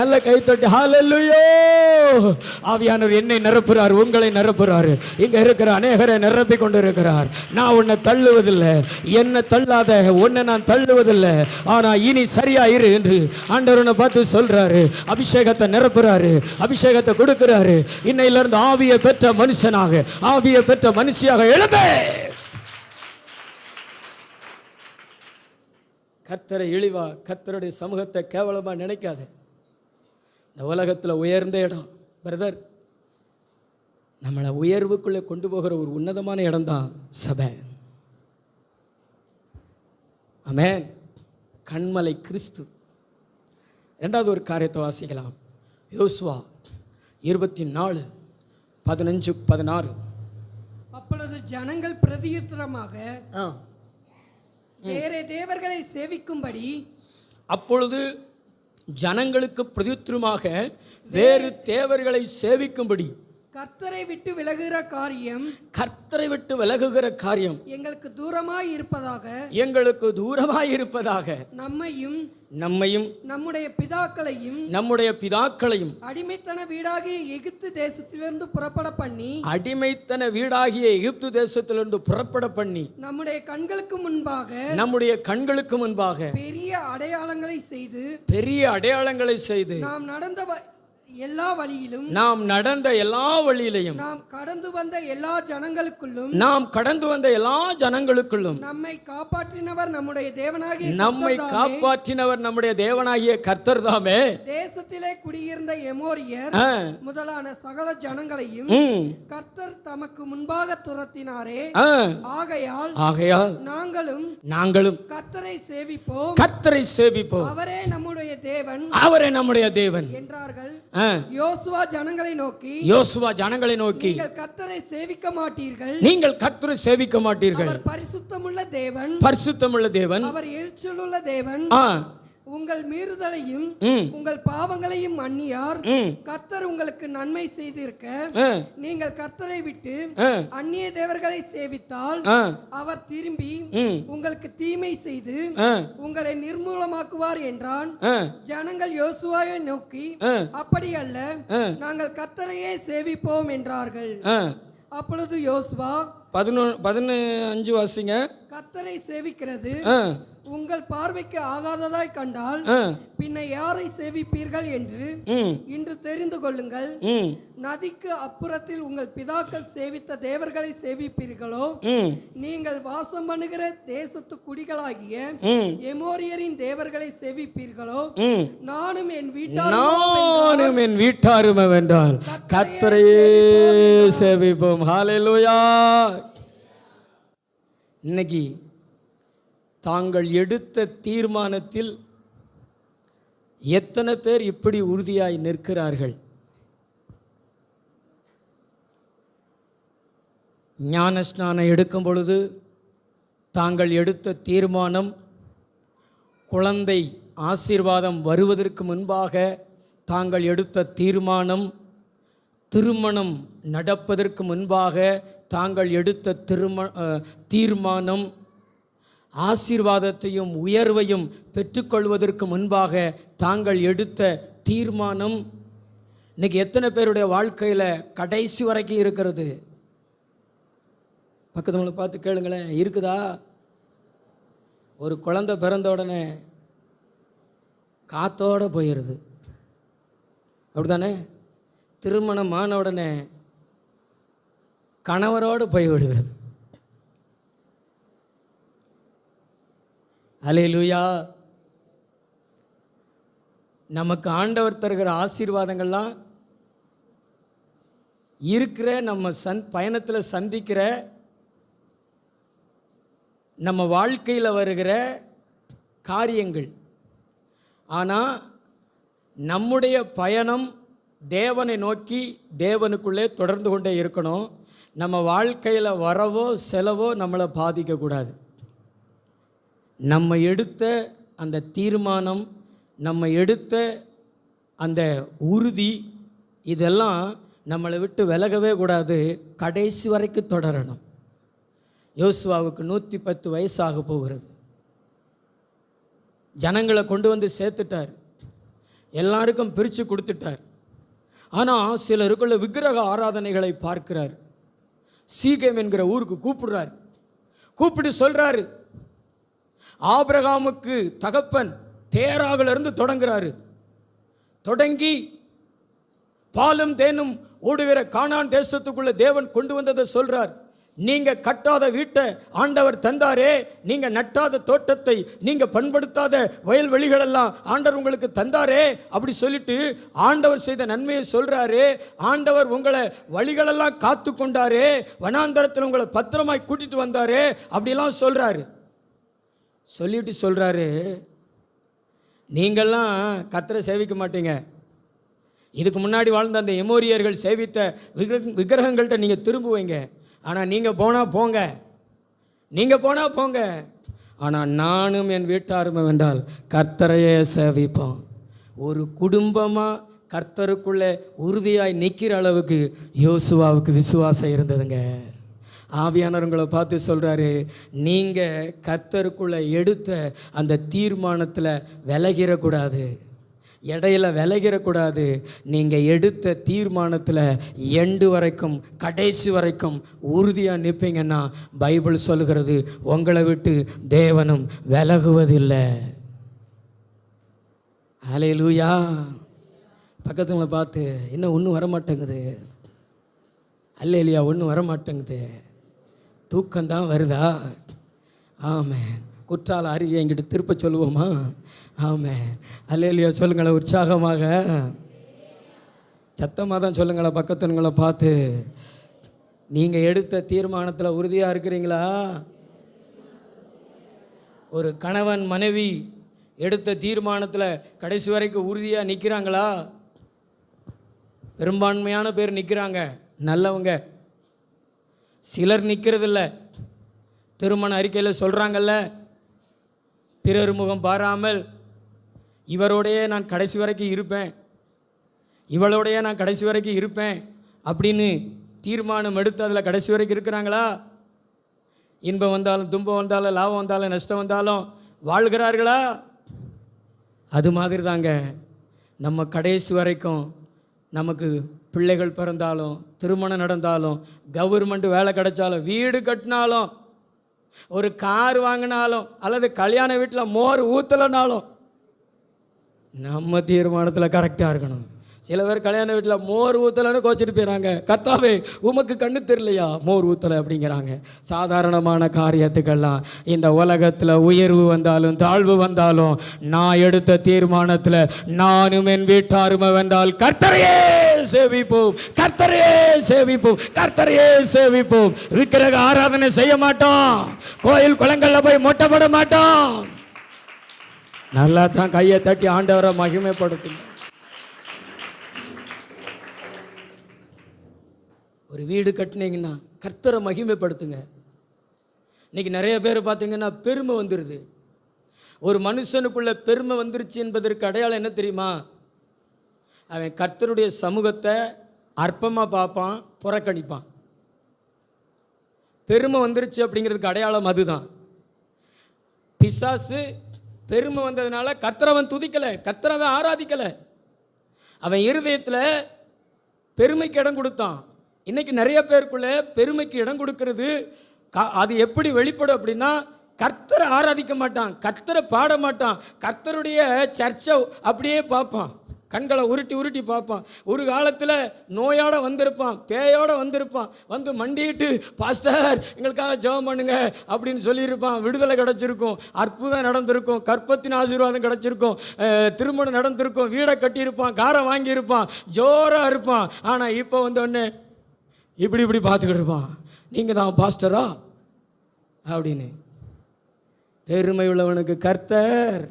நல்ல கைத்தட்டி ஹல்லேலூயா. ஆவியானவர் என்னை நிரப்புறார், உங்களை நிரப்புறார். இங்கே இருக்கிற அநேகரை நிரப்பி கொண்டு இருக்கிறார். நான் உன்னை தள்ளுவதில்லை, என்ன தள்ளாத உன்னை நான் தள்ளுவதில்லை. ஆனா இனி சரியா இரு என்று ஆண்டவரை பார்த்து சொல்றாரு. அபிஷேகத்தை நிரப்புறாரு, அபிஷேகத்தை கொடுக்கிறாரு. இன்னையிலிருந்து ஆவியை பெற்ற மனுஷனாக, ஆவியை பெற்ற மனுஷியாக எழும்பே. கர்த்தரை இழிவா, கர்த்தருடைய சமூகத்தை கேவலமா நினைக்காத. இந்த உலகத்தில் உயர்ந்த இடம் பிரதர், நம்மளை உயர்வுக்குள்ளே கொண்டு போகிற ஒரு உன்னதமான இடம்தான் சபை. ஆமென். கண்மலை கிறிஸ்து. இரண்டாவது ஒரு காரியத்தை வாசிக்கலாம். யோசுவா 24:15-16. அப்பொழுது ஜனங்கள் பிரதியுத்தரமாக வேறே தேவர்களை சேவிக்கும்படி, அப்பொழுது ஜனங்களுக்கு பிரதியுத்தரமாக வேறு தேவர்களை சேவிக்கும்படி கர்த்தரை விட்டு விலகுகிற காரியம், கர்த்தரை விட்டு விலகுகிற காரியம் எங்களுக்கு தூரமாய் இருப்பதாக, எங்களுக்கு தூரமாய் இருப்பதாக, நம்மையும் நம்மையும் நம்முடைய பிதாக்களையும் அடிமைத்தன வீடாகிய எகிப்து தேசத்திலிருந்து புறப்பட பண்ணி நம்முடைய கண்களுக்கு முன்பாக பெரிய அடையாளங்களை செய்து நாம் நடந்த எல்லா வழியிலும் நாம் கடந்து வந்த எல்லா ஜனங்களுக்குள்ளும் நம்மை காப்பாற்றினவர் நம்முடைய தேவனாகிய கர்த்தர் தாமே. தேசத்திலே குடியிருந்த எமோரியர் முதலான சகல ஜனங்களையும் கர்த்தர் தமக்கு முன்பாக துரத்தினாரே. ஆகையால் நாங்களும் கர்த்தரை சேவிப்போம், அவரே நம்முடைய தேவன் என்றார்கள். யோசுவா ஜனங்களை நோக்கி நீங்கள் கர்த்தரை சேவிக்க மாட்டீர்கள், அவர் பரிசுத்தமுள்ள தேவன், அவர் எரிச்சலுள்ள தேவன், உங்கள் மீறுதலையும் உங்கள் பாவங்களையும் மன்னியார். கர்த்தர் உங்களுக்கு நன்மை செய்திருக்க நீங்கள் கர்த்தரை விட்டு அந்நிய தேவர்களை சேவித்தால் அவர் திரும்பி உங்களுக்கு தீமை செய்து உங்களை நிர்மூலமாக்குவார் என்றான். ஜனங்கள் யோசுவாவை நோக்கி அப்படி அல்ல, நாங்கள் கர்த்தரையே சேவிப்போம் என்றார்கள். அப்பொழுது யோசுவா 15 வாசிங்க. கர்த்தரை சேவிக்கிறது உங்கள் பார்வைக்கு ஆகாததாய் கண்டால் பின்ன யாரை சேவிப்பீர்கள் என்று இன்று தெரிந்து கொள்ளுங்கள். நதிக்கு அப்புறத்தில் உங்கள் பிதாக்கள் சேவித்த தேவர்களை சேவிப்பீர்களோ, நீங்கள் வாசம் பண்ணுகிற தேசத்து குடிகளாகிய எமோரியரின் தேவர்களை சேவிப்பீர்களோ, நானும் என் வீட்டாரும் வென்றால் கர்த்தரையே சேவிப்போம். ஹல்லேலூயா. இன்னைக்கு தாங்கள் எடுத்த தீர்மானத்தில் எத்தனை பேர் இப்படி உறுதியாய் நிற்கிறார்கள்? ஞானஸ்நானம் எடுக்கும் பொழுது தாங்கள் எடுத்த தீர்மானம், குழந்தை ஆசீர்வாதம் வருவதற்கு முன்பாக தாங்கள் எடுத்த தீர்மானம், திருமணம் நடப்பதற்கு முன்பாக தாங்கள் எடுத்த தீர்மானம், ஆசீர்வாதத்தையும் உயர்வையும் பெற்றுக்கொள்வதற்கு முன்பாக தாங்கள் எடுத்த தீர்மானம் இன்னைக்கு எத்தனை பேருடைய வாழ்க்கையில் கடைசி வரைக்கும் இருக்கிறது? பக்கத்துல பார்த்து கேளுங்களேன், இருக்குதா? ஒரு குழந்தை பிறந்த உடனே காத்தோடு போயிடுது, அப்படிதானே? திருமணம் ஆன உடனே கணவரோடு போய்விடுகிறது. அல்லேலூயா. நமக்கு ஆண்டவர் தருகிற ஆசீர்வாதங்கள்லாம் இருக்கிற நம்ம பயணத்தில் சந்திக்கிற நம்ம வாழ்க்கையில் வருகிற காரியங்கள். ஆனால் நம்முடைய பயணம் தேவனை நோக்கி தேவனுக்குள்ளே தொடர்ந்து கொண்டே இருக்கணும். நம்ம வாழ்க்கையில் வரவோ செலவோ நம்மளை பாதிக்கக்கூடாது. நம்ம எடுத்த அந்த தீர்மானம், நம்ம எடுத்த அந்த உறுதி, இதெல்லாம் நம்மளை விட்டு விலகவே கூடாது, கடைசி வரைக்கும் தொடரணும். யோசுவாவுக்கு 110 வயசாக போகிறது. ஜனங்களை கொண்டு வந்து சேர்த்துட்டார், எல்லாருக்கும் பிரித்து கொடுத்துட்டார். ஆனால் சிலருக்குள்ள விக்கிரக ஆராதனைகளை பார்க்கிறார். சீகேம் என்கிற ஊருக்கு கூப்பிடுறார். கூப்பிட்டு சொல்கிறாரு, ஆபிரகாமுக்கு தகப்பன் தேராகிலிருந்து தொடங்குறாரு. தொடங்கி பாலும் தேனும் ஓடுகிற கானான் தேசத்துக்குள்ள தேவன் கொண்டு வந்ததை சொல்றார். நீங்க கட்டாத வீட்டை ஆண்டவர் தந்தாரே, நீங்க நட்டாத தோட்டத்தை, நீங்க பண்படுத்தாத வயல்வெளிகளெல்லாம் ஆண்டவர் உங்களுக்கு தந்தாரே, அப்படி சொல்லிட்டு ஆண்டவர் செய்த நன்மையை சொல்றாரு. ஆண்டவர் உங்களை வழிகளெல்லாம் காத்து கொண்டாரே, வனாந்தரத்தில் உங்களை பத்திரமாய் கூட்டிட்டு வந்தாரே, அப்படிலாம் சொல்றாரு. சொல்லிட்டு சொல்றாரு, நீங்கள்லாம் கர்த்தரை சேவிக்க மாட்டீங்க. இதுக்கு முன்னாடி வாழ்ந்த அந்த எமோரியர்கள் சேவித்த விக்கிரகங்கள்கிட்ட நீங்கள் திரும்புவீங்க. ஆனால் நீங்கள் போனால் போங்க, நீங்கள் போனால் போங்க. ஆனால் நானும் என் வீட்டாரும் வென்றால் கர்த்தரையே சேவிப்போம். ஒரு குடும்பமாக கர்த்தருக்குள்ளே உறுதியாய் நிற்கிற அளவுக்கு யோசுவாவுக்கு விசுவாசம் இருந்ததுங்க. ஆவியானவர் உங்களை பார்த்து சொல்கிறாரு, நீங்கள் கர்த்தருக்குள்ளே எடுத்த அந்த தீர்மானத்தில் விலகிடக்கூடாது, இடையில விலகிடக்கூடாது. நீங்கள் எடுத்த தீர்மானத்தில் எண்டு வரைக்கும், கடைசி வரைக்கும் உறுதியாக நிற்பீங்கன்னா பைபிள் சொல்கிறது, உங்களை விட்டு தேவனும் விலகுவதில்லை. அல்லேலூயா. பக்கத்துல பார்த்து, இன்னும் ஒன்றும் வரமாட்டேங்குது, அல்லேலூயா, ஒன்றும் வரமாட்டேங்குது, தூக்கம்தான் வருதா? ஆமென். குற்றால அருவியை என்கிட்ட திருப்ப சொல்லுவோமா? ஆமென். அல்லேலூயா. சொல்லுங்களேன் உற்சாகமாக, சத்தமாக தான் சொல்லுங்களேன். பக்கத்துங்களை பார்த்து, நீங்கள் எடுத்த தீர்மானத்தில் உறுதியாக இருக்கிறீங்களா? ஒரு கணவன் மனைவி எடுத்த தீர்மானத்தில் கடைசி வரைக்கும் உறுதியாக நிற்கிறாங்களா? பெரும்பான்மையான பேர் நிற்கிறாங்க, நல்லவங்க. சிலர் நிற்கிறதில்ல. திருமண அறிக்கையில் சொல்கிறாங்கல்ல, பிறர் முகம் பாராமல் இவரோடையே நான் கடைசி வரைக்கும் இருப்பேன், இவளோடையே நான் கடைசி வரைக்கும் இருப்பேன் அப்படின்னு தீர்மானம் எடுத்து அதில் கடைசி வரைக்கும் இருக்கிறாங்களா? இன்பம் வந்தாலும் துன்பம் வந்தாலும் லாபம் வந்தாலும் நஷ்டம் வந்தாலும் வாழ்கிறார்களா? அது மாதிரி தாங்க நம்ம கடைசி வரைக்கும். நமக்கு பிள்ளைகள் பிறந்தாலும், திருமணம் நடந்தாலும், கவர்மெண்ட் வேலை கிடைச்சாலும், வீடு கட்டினாலும், ஒரு கார் வாங்கினாலும், அல்லது கல்யாண வீட்டில் மோர் ஊற்றலைனாலும் நம்ம தீர்மானத்தில் கரெக்டாக இருக்கணும். சில பேர் கல்யாண வீட்டில் மோர் ஊற்றலைன்னு கோச்சிட்டு போயிடறாங்க. கர்த்தாவே உமக்கு கண்ணு தெரியலையா மோர் ஊற்றலை அப்படிங்கிறாங்க. சாதாரணமான காரியத்துக்கெல்லாம் இந்த உலகத்தில் உயர்வு வந்தாலும் தாழ்வு வந்தாலும் நான் எடுத்த தீர்மானத்தில் நானும் என் வீட்டாருமே வென்றால் கர்த்தரையே சேவிப்போம், கர்த்தரையே சேவிப்போம், கர்த்தரையே சேவிப்போம். விக்கிரக ஆராதனை செய்ய மாட்டோம், கோயில் குளங்களில் போய் மொட்டை போட மாட்டோம். நல்லா தான் கையை தட்டி ஆண்டவரை மகிமைப்படுத்துங்க. ஒரு வீடு கட்டினீங்கன்னா கர்த்தரை மகிமைப்படுத்துங்க. இன்னைக்கு நிறைய பேர் பார்த்தீங்கன்னா பெருமை வந்துடுது. ஒரு மனுஷனுக்குள்ள பெருமை வந்துருச்சு என்பதற்கு அடையாளம் என்ன தெரியுமா? அவன் கர்த்தருடைய சமூகத்தை அற்பமாக பார்ப்பான், புறக்கணிப்பான். பெருமை வந்துருச்சு அப்படிங்கிறதுக்கு அடையாளம் அதுதான். பிசாசு பெருமை வந்ததுனால கர்த்தரவன் துதிக்கலை, கர்த்தரவன் ஆராதிக்கலை. அவன் இருதயத்தில் பெருமைக்கு இடம் கொடுத்தான். இன்னைக்கு நிறைய பேருக்குள்ள பெருமைக்கு இடம் கொடுக்கறது அது எப்படி வெளிப்படும் அப்படின்னா, கர்த்தரை ஆராதிக்க மாட்டான், கர்த்தரை பாட மாட்டான், கர்த்தருடைய சர்ச்சை அப்படியே பார்ப்பான், கண்களை உருட்டி உருட்டி பார்ப்பான். ஒரு காலத்தில் நோயோட வந்திருப்பான், பேயோட வந்திருப்பான், வந்து மண்டிட்டு பாஸ்டர் எங்களுக்காக ஜெபம் பண்ணுங்க அப்படின்னு சொல்லியிருப்பான். விடுதலை கிடச்சிருக்கும், அற்புதம் நடந்திருக்கும், கற்பத்தின் ஆசீர்வாதம் கிடச்சிருக்கும், திருமணம் நடந்திருக்கும், வீடை கட்டியிருப்பான், காரை வாங்கியிருப்பான், ஜோராக இருப்பான். ஆனால் இப்போ வந்தோடனே இப்படி இப்படி பார்த்துக்கிட்டு இருப்பான், நீங்கள் தான் பாஸ்டரா அப்படின்னு. பெருமை உள்ளவனுக்கு கர்த்தர்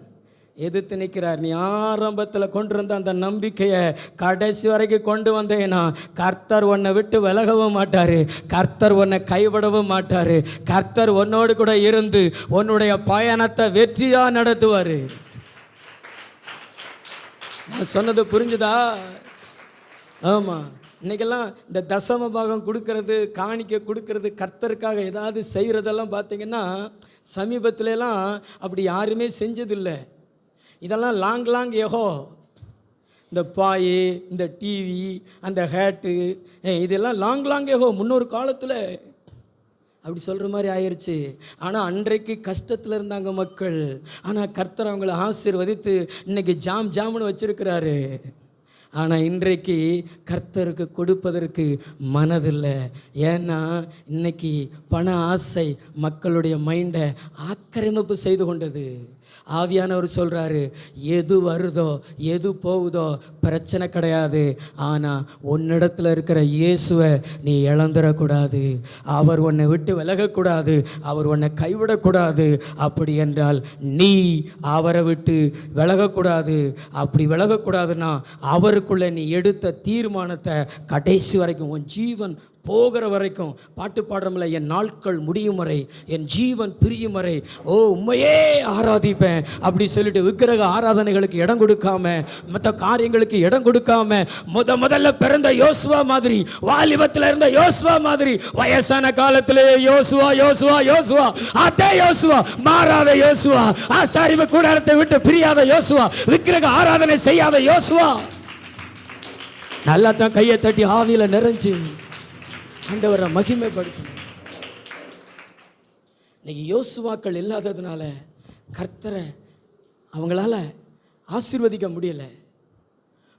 எதிர்த்து நிற்கிறார். நீ ஆரம்பத்தில் கொண்டு வந்த அந்த நம்பிக்கையை கடைசி வரைக்கும் கொண்டு வந்தேன்னா கர்த்தர் உன்னை விட்டு விலகவும் மாட்டார், கர்த்தர் உன்னை கைவிடவும் மாட்டார். கர்த்தர் உன்னோடு கூட இருந்து உன்னுடைய பயணத்தை வெற்றியாக நடத்துவார். நான் சொன்னது புரிஞ்சுதா? ஆமாம். இன்றைக்கெல்லாம் இந்த தசம பாகம் கொடுக்கறது, காணிக்கை கொடுக்கறது, கர்த்தருக்காக ஏதாவது செய்கிறதெல்லாம் பார்த்தீங்கன்னா சமீபத்துலலாம் அப்படி யாருமே செஞ்சதில்லை. இதெல்லாம் லாங் ஏகோ, இந்த பாய், இந்த டிவி, அந்த ஹேட்டு, இதெல்லாம் லாங் ஏகோ முன்னொரு காலத்தில் அப்படி சொல்கிற மாதிரி ஆயிடுச்சு. ஆனால் அன்றைக்கு கஷ்டத்தில் இருந்தாங்க மக்கள். ஆனால் கர்த்தர் அவங்களை ஆசீர்வதித்து இன்னைக்கு ஜாம்னு வச்சிருக்கிறாரு. ஆனால் இன்றைக்கு கர்த்தருக்கு கொடுப்பதற்கு மனதில்லை. ஏன்னா இன்னைக்கு பண ஆசை மக்களுடைய மைண்டை ஆக்கிரமிப்பு செய்து கொண்டது. ஆவியானவர் சொல்கிறாரு, எது வருதோ எது போகுதோ பிரச்சனை கிடையாது, ஆனால் உன்னிடத்தில் இருக்கிற இயேசுவை நீ இழந்துடக்கூடாது, அவர் உன்னை விட்டு விலகக்கூடாது, அவர் உன்னை கைவிடக்கூடாது. அப்படி என்றால் நீ அவரை விட்டு விலகக்கூடாது. அப்படி விலகக்கூடாதுன்னா அவருக்குள்ளே நீ எடுத்த தீர்மானத்தை கடைசி வரைக்கும், உன் ஜீவன் போகிற வரைக்கும், பாட்டு பாடுறோம்ல, என் நாட்கள் முடியும் வரை, என் ஜீவன் பிரியும் வரை உண்மையே ஆராதிப்பேன் அப்படி சொல்லிட்டு விக்கிரக ஆராதனைகளுக்கு இடம் கொடுக்காம, மற்ற காரியங்களுக்கு இடம் கொடுக்காம, முதல்ல பிறந்த யோசுவா மாதிரி, வாலிபத்தில் இருந்த யோசுவா மாதிரி, வயசான காலத்திலே யோசுவா யோசுவா யோசுவா, அதே யோசுவா, மாறாத யோசுவா, ஆசாரிப்பு கூடாரத்தை விட்டு பிரியாத யோசுவா, விக்கிரக ஆராதனை செய்யாத யோசுவா. நல்லா தான் கையை தட்டி ஆவியில நிறைஞ்சு ஆண்டவரை மகிமைப்படுத்தணும். இன்னைக்கு யோசுவாக்கள் இல்லாததுனால கர்த்தரை அவங்களால ஆசீர்வதிக்க முடியலை.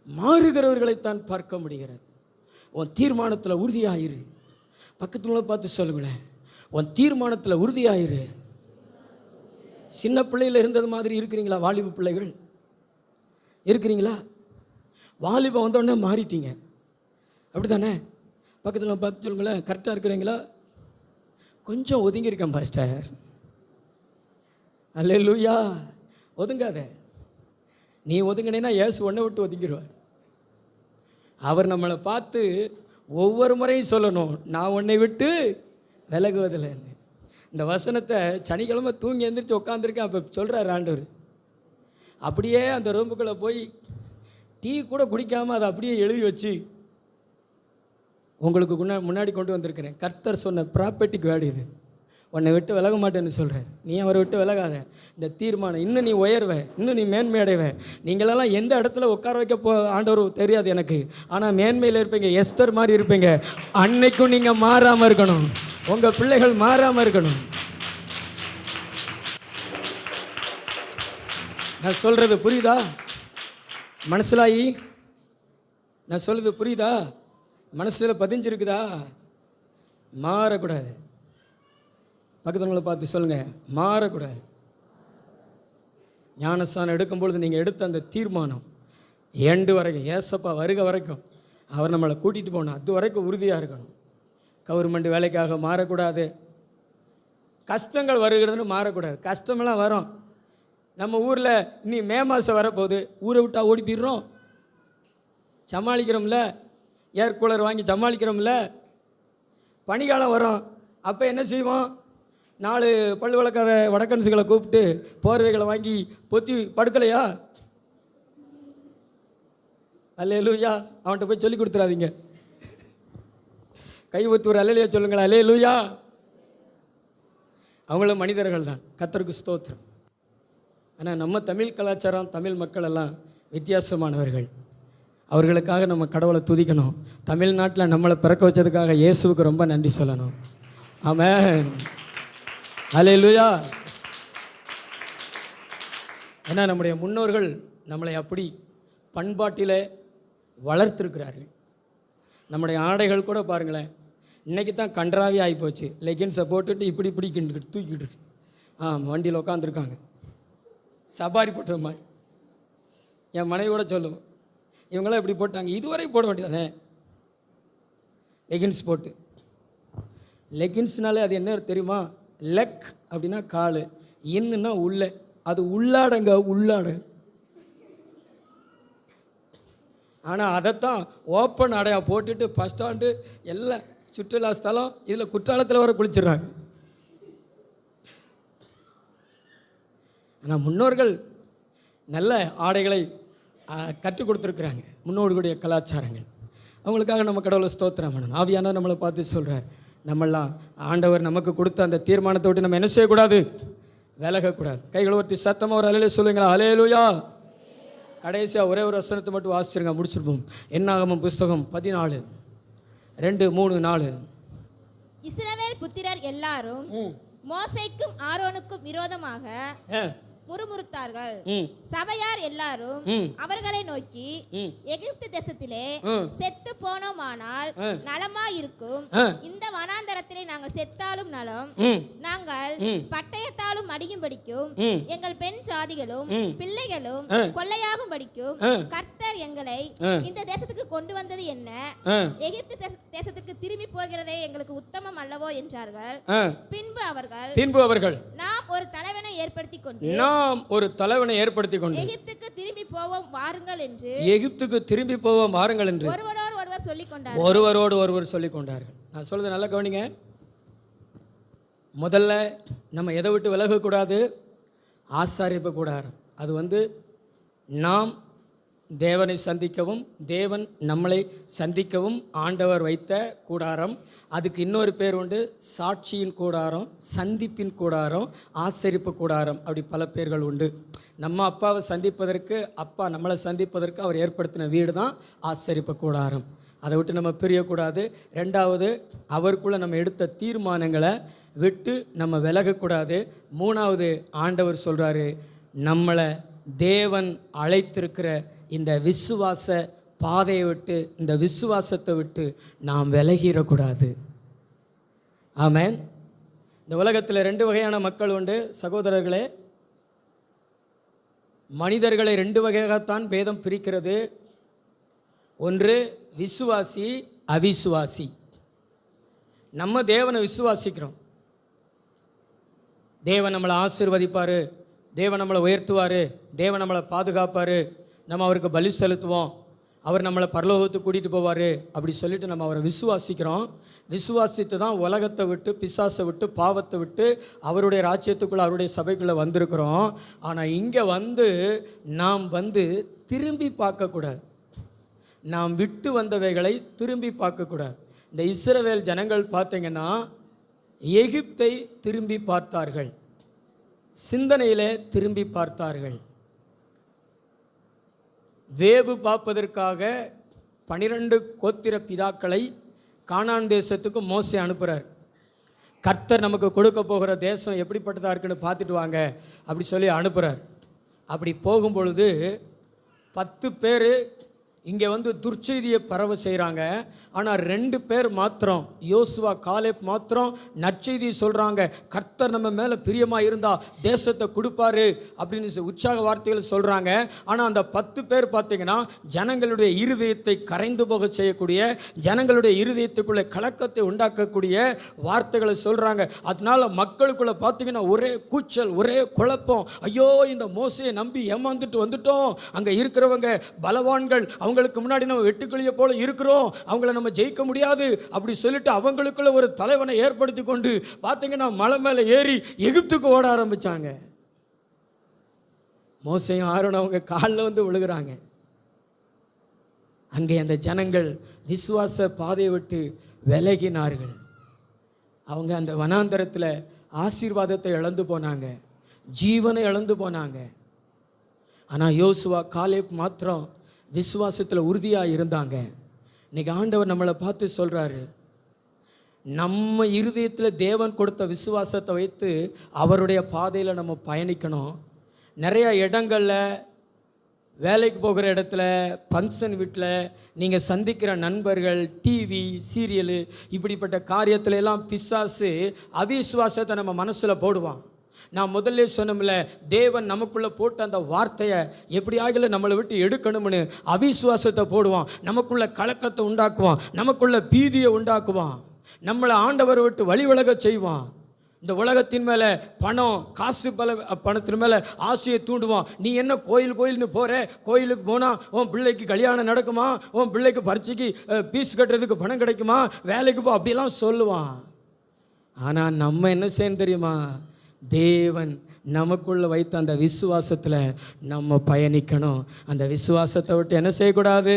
மாறுகிறவர்களைத்தான் பார்க்க முடிகிறது. உன் தீர்மானத்தில் உறுதியாயிரு. பக்கத்துல பார்த்து சொல்லுங்களேன், உன் தீர்மானத்தில் உறுதியாயிரு. சின்ன பிள்ளையில் இருந்தது மாதிரி இருக்கிறீங்களா? வாலிப பிள்ளைகள் இருக்கிறீங்களா? வாலிபம் வந்தோடனே மாறிட்டீங்க, அப்படி தானே? பக்கத்தில் பார்த்து சொல்லுங்களேன், கரெக்டாக இருக்கிறீங்களா? கொஞ்சம் ஒதுங்கியிருக்கேன் பாஸ்டர். அல்லேலூயா. ஒதுங்காத. நீ ஒதுங்கினேன்னா இயேசு ஒன்றை விட்டு ஒதுங்கிடுவார். அவர் நம்மளை பார்த்து ஒவ்வொரு முறையும் சொல்லணும், நான் உன்னை விட்டு விலகுவதில்லைன்னு. இந்த வசனத்தை சனிக்கிழமை தூங்கி எழுந்திரிச்சு உட்காந்துருக்கேன். அப்போ சொல்கிறார் ஆண்டவர். அப்படியே அந்த ரூமுக்குள்ளே போய் டீ கூட குடிக்காமல் அதை அப்படியே எழுதி வச்சு உங்களுக்கு முன்னாடி கொண்டு வந்திருக்கிறேன். கர்த்தர் சொன்ன ப்ராப்பர்ட்டிக்கு வேடு இது. உன்னை விட்டு விலக மாட்டேன்னு சொல்கிறேன். நீ அவரை விட்டு விலகாத. இந்த தீர்மானம் இன்னும் நீ உயர்வ, இன்னும் நீ மேன்மை அடைவ. நீங்களெல்லாம் எந்த இடத்துல உட்கார வைக்க ஆண்டவர் தெரியாது எனக்கு, ஆனால் மேன்மையில் இருப்பீங்க. எஸ்தர் மாதிரி இருப்பீங்க. அன்னைக்கும் நீங்கள் மாறாமல் இருக்கணும், உங்கள் பிள்ளைகள் மாறாமல் இருக்கணும். நான் சொல்கிறது புரியுதா? மனசிலாயி நான் சொல்கிறது புரியுதா? மனசில் பதிஞ்சிருக்குதா? மாறக்கூடாது. பக்கத்துவங்களை பார்த்து சொல்லுங்கள், மாறக்கூடாது. ஞானஸ்தானம் எடுக்கும்பொழுது நீங்கள் எடுத்த அந்த தீர்மானம் எண்டு வரைக்கும், ஏசப்பா வருக வரைக்கும், அவர் நம்மளை கூட்டிகிட்டு போகணும், அது வரைக்கும் உறுதியாக இருக்கணும். கவர்மெண்ட் வேலைக்காக மாறக்கூடாது. கஷ்டங்கள் வருகிறதுன்னு மாறக்கூடாது. கஷ்டமெல்லாம் வரும், நம்ம ஊரில் நீ மே மாதம் வரப்போகுது, ஊரை விட்டா ஓடி போயிடுறோம். சமாளிக்கிறோம்ல, ஏர் கூலர் வாங்கி சமாளிக்கிறோம்ல. பனிக்காலம் வரும், அப்போ என்ன செய்வோம்? 4 பல் விளக்காத வடக்கன்ஸுகளை கூப்பிட்டு போர்வைகளை வாங்கி பொத்தி படுக்கலையா? அல்லேலூயா. அவன்கிட்ட போய் சொல்லி கொடுத்துறாதீங்க. கை ஒத்துவர் அல்லேலூயா சொல்லுங்களேன். அல்லேலூயா. அவங்களும் மனிதர்கள் தான். கர்த்தருக்கு ஸ்தோத்திரம். ஆனால் நம்ம தமிழ் கலாச்சாரம், தமிழ் மக்கள் எல்லாம் வித்தியாசமானவர்கள். அவர்களுக்காக நம்ம கடவுளை துதிக்கணும். தமிழ்நாட்டில் நம்மளை பிறக்க வச்சதுக்காக இயேசுவுக்கு ரொம்ப நன்றி சொல்லணும். ஆமென். அல்லேலூயா. ஏன்னா நம்முடைய முன்னோர்கள் நம்மளை அப்படி பண்பாட்டில் வளர்த்துருக்கிறார்கள். நம்முடைய ஆடைகள் கூட பாருங்களேன், இன்றைக்கி தான் கன்றாவே ஆகிப்போச்சு. லெகின்ஸை போட்டுட்டு இப்படி தூக்கிட்டு இருக்கு. வண்டியில் உட்காந்துருக்காங்க சபாரி போட்ட மாதிரி. என் மனைவி கூட சொல்லுவோம், இவங்களாம் இப்படி போட்டாங்க, இதுவரை போட வேண்டியதானே லெகின்ஸ் போட்டு. லெகின்ஸ்னாலே அது என்ன தெரியுமா? லெக் அப்படின்னா கால், இன்னுன்னா உள்ள, அது உள்ளாடங்க உள்ளாட. ஆனால் அதைத்தான் ஓப்பன் ஆடையாக போட்டுட்டு பஸ் ஸ்டாண்டு எல்லாம் சுற்றுலா ஸ்தலம், இதில் குற்றாலத்தில் வர குளிச்சிடுறாங்க. ஆனால் முன்னோர்கள் நல்ல ஆடைகளை கற்றுக் கொடுத்துருக்குறாங்க. முன்னோர்களுடைய கலாச்சாரங்கள். அவங்களுக்காக நம்ம கடவுளை ஸ்தோத்திரம் பண்ணணும். ஆவியானவர் நம்மளை பார்த்து சொல்கிறார், நம்மெல்லாம் ஆண்டவர் நமக்கு கொடுத்த அந்த தீர்மானத்தை விட்டு நம்ம என்ன செய்யக்கூடாது? விலகக்கூடாது. கைகளை ஒருத்தி சத்தமாக ஒரு அலையில சொல்லுங்களா? அல்லேலூயா. கடைசியாக ஒரே ஒரு வசனத்தை மட்டும் வாசிச்சிருங்க, முடிச்சிருப்போம். என்னாகமம் புஸ்தகம் 14, 2, 3, 4. இஸ்ரவேல் புத்திரர் எல்லாரும் மோசேக்கும் ஆரோனுக்கும் விரோதமாக முறுமுறுத்தார்கள். சபையார் எல்லாரும் அவர்களை நோக்கி, எகிப்து தேசத்திலே செத்து போனோமானால் நலமாயிருக்கும், இந்த வனாந்தரத்திலே நாங்கள் செத்தாலும் நலம், நாங்கள் பட்டயத்தாலும் அடியும்படிக்கும் எங்கள் பெண் சாதிகளும் பிள்ளைகளும் கொள்ளையாகும் படிக்கும் கர்த்தர் எங்களை இந்த தேசத்துக்கு கொண்டு வந்தது என்ன? எகிப்து தேசத்துக்கு திரும்பி போகிறதே எங்களுக்கு உத்தமம் அல்லவோ என்றார்கள். பின்பு அவர்கள் நாம் ஒரு தலைவனை ஏற்படுத்தி கொண்டு எகிப்துக்கு திரும்பி போவோம் வாருங்கள் என்று ஒருவரோடு ஒருவர் சொல்லிக் கொண்டார்கள். நான் சொல்றது நல்லா கவனிங்க. முதல்ல நம்ம எதை விட்டு விலகக்கூடாது? ஆசாரிப்பு கூடாரம். அது நாம் தேவனை சந்திக்கவும் தேவன் நம்மளை சந்திக்கவும் ஆண்டவர் வைத்த கூடாரம். அதுக்கு இன்னொரு பேர் உண்டு, சாட்சியின் கூடாரம், சந்திப்பின் கூடாரம், ஆசரிப்பு கூடாரம். அப்படி பல பேர்கள் உண்டு. நம்ம அப்பாவை சந்திப்பதற்கு, அப்பா நம்மளை சந்திப்பதற்கு அவர் ஏற்படுத்தின வீடு தான் ஆசரிப்பு கூடாரம். அதை விட்டு நம்ம பிரியக்கூடாது. ரெண்டாவது, அவருக்குள்ளே நம்ம எடுத்த தீர்மானங்களை விட்டு நம்ம விலகக்கூடாது. மூணாவது, ஆண்டவர் சொல்கிறாரு, நம்மளை தேவன் அழைத்திருக்கிற இந்த விசுவாச பாதையை விட்டு, இந்த விசுவாசத்தை விட்டு நாம் விலகிடக்கூடாது. ஆமென். இந்த உலகத்தில் 2 வகையான மக்கள் உண்டு சகோதரர்களே. மனிதர்களை 2 வகையாகத்தான் வேதம் பிரிக்கிறது. ஒன்று விசுவாசி, அவிசுவாசி. நம்ம தேவனை விசுவாசிக்கிறோம், தேவன் நம்மளை ஆசீர்வதிப்பார், தேவன் நம்மளை உயர்த்துவார், தேவன் நம்மளை பாதுகாப்பார், நம்ம அவருக்கு பலி செலுத்துவோம், அவர் நம்மளை பரலோகத்துக்கு கூட்டிகிட்டு போவார் அப்படி சொல்லிட்டு நம்ம அவரை விசுவாசிக்கிறோம். விசுவாசித்து தான் உலகத்தை விட்டு, பிசாசை விட்டு, பாவத்தை விட்டு அவருடைய ராஜ்யத்துக்குள்ளே, அவருடைய சபைக்குள்ளே வந்திருக்கிறோம். ஆனால் இங்கே நாம் திரும்பி பார்க்கக்கூடாது. நாம் விட்டு வந்தவைகளை திரும்பி பார்க்கக்கூடாது. இந்த இஸ்ரவேல் ஜனங்கள் பார்த்தீங்கன்னா எகிப்தை திரும்பி பார்த்தார்கள், சிந்தனையிலே திரும்பி பார்த்தார்கள். வேவு பார்ப்பதற்காக 12 கோத்திர பிதாக்களை கானான் தேசத்துக்கு மோசே அனுப்புகிறார். கர்த்தர் நமக்கு கொடுக்க போகிற தேசம் எப்படிப்பட்டதாக இருக்குன்னு பார்த்துட்டு வாங்க அப்படி சொல்லி அனுப்புகிறார். அப்படி போகும்பொழுது 10 பேர் இங்கே வந்து துர்ச்செய்தியை பரவ செய்கிறாங்க. ஆனால் 2 பேர் மாத்திரம், யோசுவா காலேப் மாத்திரம் நற்செய்தியை சொல்கிறாங்க. கர்த்தர் நம்ம மேலே பிரியமாக இருந்தால் தேசத்தை கொடுப்பாரு அப்படின்னு உற்சாக வார்த்தைகள் சொல்கிறாங்க. ஆனால் அந்த 10 பேர் பார்த்தீங்கன்னா ஜனங்களுடைய இருதயத்தை கரைந்து போக செய்யக்கூடிய, ஜனங்களுடைய இருதயத்துக்குள்ளே கலக்கத்தை உண்டாக்கக்கூடிய வார்த்தைகளை சொல்கிறாங்க. அதனால மக்களுக்குள்ளே பார்த்தீங்கன்னா ஒரே கூச்சல், ஒரே குழப்பம். ஐயோ, இந்த மோசையை நம்பி ஏமாந்துட்டு வந்துட்டோம், அங்கே இருக்கிறவங்க பலவான்கள், அவங்களுக்கு முன்னாடி நம்ம வெட்டுக்கிளிய போல இருக்கிறோம், அவங்கள நம்ம ஜெயிக்க முடியாது அப்படி சொல்லிட்டு அவங்களுக்குள்ள ஒரு தலைவனை ஏற்படுத்தி கொண்டு பார்த்தீங்கன்னா மலை மேலே ஏறி எகிப்துக்கு ஓட ஆரம்பிச்சாங்க. மோசையும் ஆரோனும் அவங்க காலில் வந்து விழுகிறாங்க. அங்கே அந்த ஜனங்கள் விசுவாச பாதையை விட்டு விலகினார்கள். அவங்க அந்த வனாந்தரத்தில் ஆசீர்வாதத்தை இழந்து போனாங்க, ஜீவனை இழந்து போனாங்க. ஆனால் யோசுவா காலேப் மாத்திரம் விசுவாசத்தில் உறுதியாக இருந்தாங்க. இன்னைக்கு ஆண்டவர் நம்மளை பார்த்து சொல்கிறாரு, நம்ம இருதயத்தில் தேவன் கொடுத்த விசுவாசத்தை வைத்து அவருடைய பாதையில் நம்ம பயணிக்கணும். நிறையா இடங்களில், வேலைக்கு போகிற இடத்துல, ஃபங்க்ஷன் வீட்டில், நீங்கள் சந்திக்கிற நண்பர்கள், டிவி, சீரியலு, இப்படிப்பட்ட காரியத்துல எல்லாம் பிசாசு அவிசுவாசத்தை நம்ம மனசில் போடுவான். நான் முதல்ல சொன்னோம்ல, தேவன் நமக்குள்ளே போட்ட அந்த வார்த்தையை எப்படியாகல நம்மளை விட்டு எடுக்கணும்னு அவிசுவாசத்தை போடுவான். நமக்குள்ள கலக்கத்தை உண்டாக்குவான், நமக்குள்ள பீதியை உண்டாக்குவான், நம்மளை ஆண்டவரை விட்டு வழி விலக செய்வான். இந்த உலகத்தின் மேலே பணம், காசு, பணத்தின் மேலே ஆசையை தூண்டுவான். நீ என்ன கோயில்னு போகிற, கோயிலுக்கு போனால் உன் பிள்ளைக்கு கல்யாணம் நடக்குமா, உன் பிள்ளைக்கு பரீட்சைக்கு பீஸ் கட்டுறதுக்கு பணம் கிடைக்குமா, வேலைக்கு போ, அப்படிலாம் சொல்லுவான். ஆனால் நம்ம என்ன செய்யணும் தெரியுமா? தேவன் நமக்குள்ள வைத்த அந்த விசுவாசத்தில் நம்ம பயணிக்கணும். அந்த விசுவாசத்தை விட்டு என்ன செய்யக்கூடாது?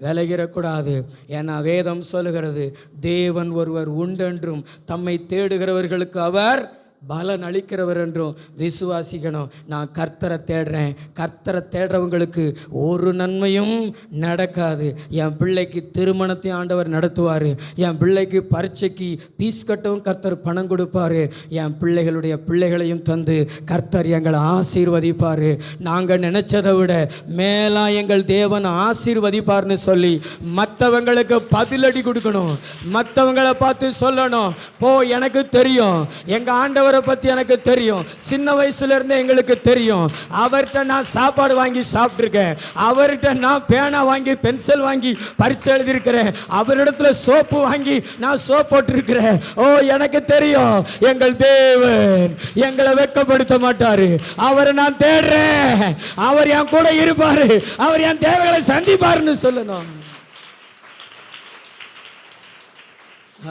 விலகிடக்கூடாது. ஏன்னா வேதம் சொல்லுகிறது, தேவன் ஒருவர் உண்டென்றும் தம்மை தேடுகிறவர்களுக்கு அவர் பலன் அளிக்கிறவர் என்றும் விசுவாசிக்கணும். நான் கர்த்தரை தேடுறேன், கர்த்தரை தேடுறவங்களுக்கு ஒரு நன்மையும் நடக்காது. என் பிள்ளைக்கு திருமணத்தை ஆண்டவர் நடத்துவார், என் பிள்ளைக்கு பரீட்சைக்கு பீஸ் கட்டவும் கர்த்தர் பணம் கொடுப்பார், என் பிள்ளைகளுடைய பிள்ளைகளையும் தந்து கர்த்தர் எங்களை ஆசீர்வதிப்பார், நாங்கள் நினைச்சதை விட மேலா எங்கள் தேவன் ஆசீர்வதிப்பார்னு சொல்லி மற்றவங்களுக்கு பதிலடி கொடுக்கணும். மற்றவங்களை பார்த்து சொல்லணும், போ, எனக்கு தெரியும், எங்கள் ஆண்டவர் பத்தி எனக்கு தெரியும், சின்ன வயசுல இருந்தே எங்களுக்கு தெரியும், அவர்கிட்ட நான் சாப்பாடு வாங்கி சாப்பிட்டுருக்கேன், அவர்கிட்ட நான் பேனா வாங்கி பென்சில் வாங்கி பரீட்சை எழுதியிருக்கிறேன், அவரிடத்துல சோப்பு வாங்கி நான் சோப் போட்டிருக்கிறேன். ஓ, எனக்கு தெரியும், எங்கள் தேவன் எங்களை வெட்கப்படுத்த மாட்டாரு, அவரை நான் தேடுறேன், அவர் என் கூட இருப்பாரு, அவர் என் தேவைகளை சந்திப்பாருன்னு சொல்லணும்.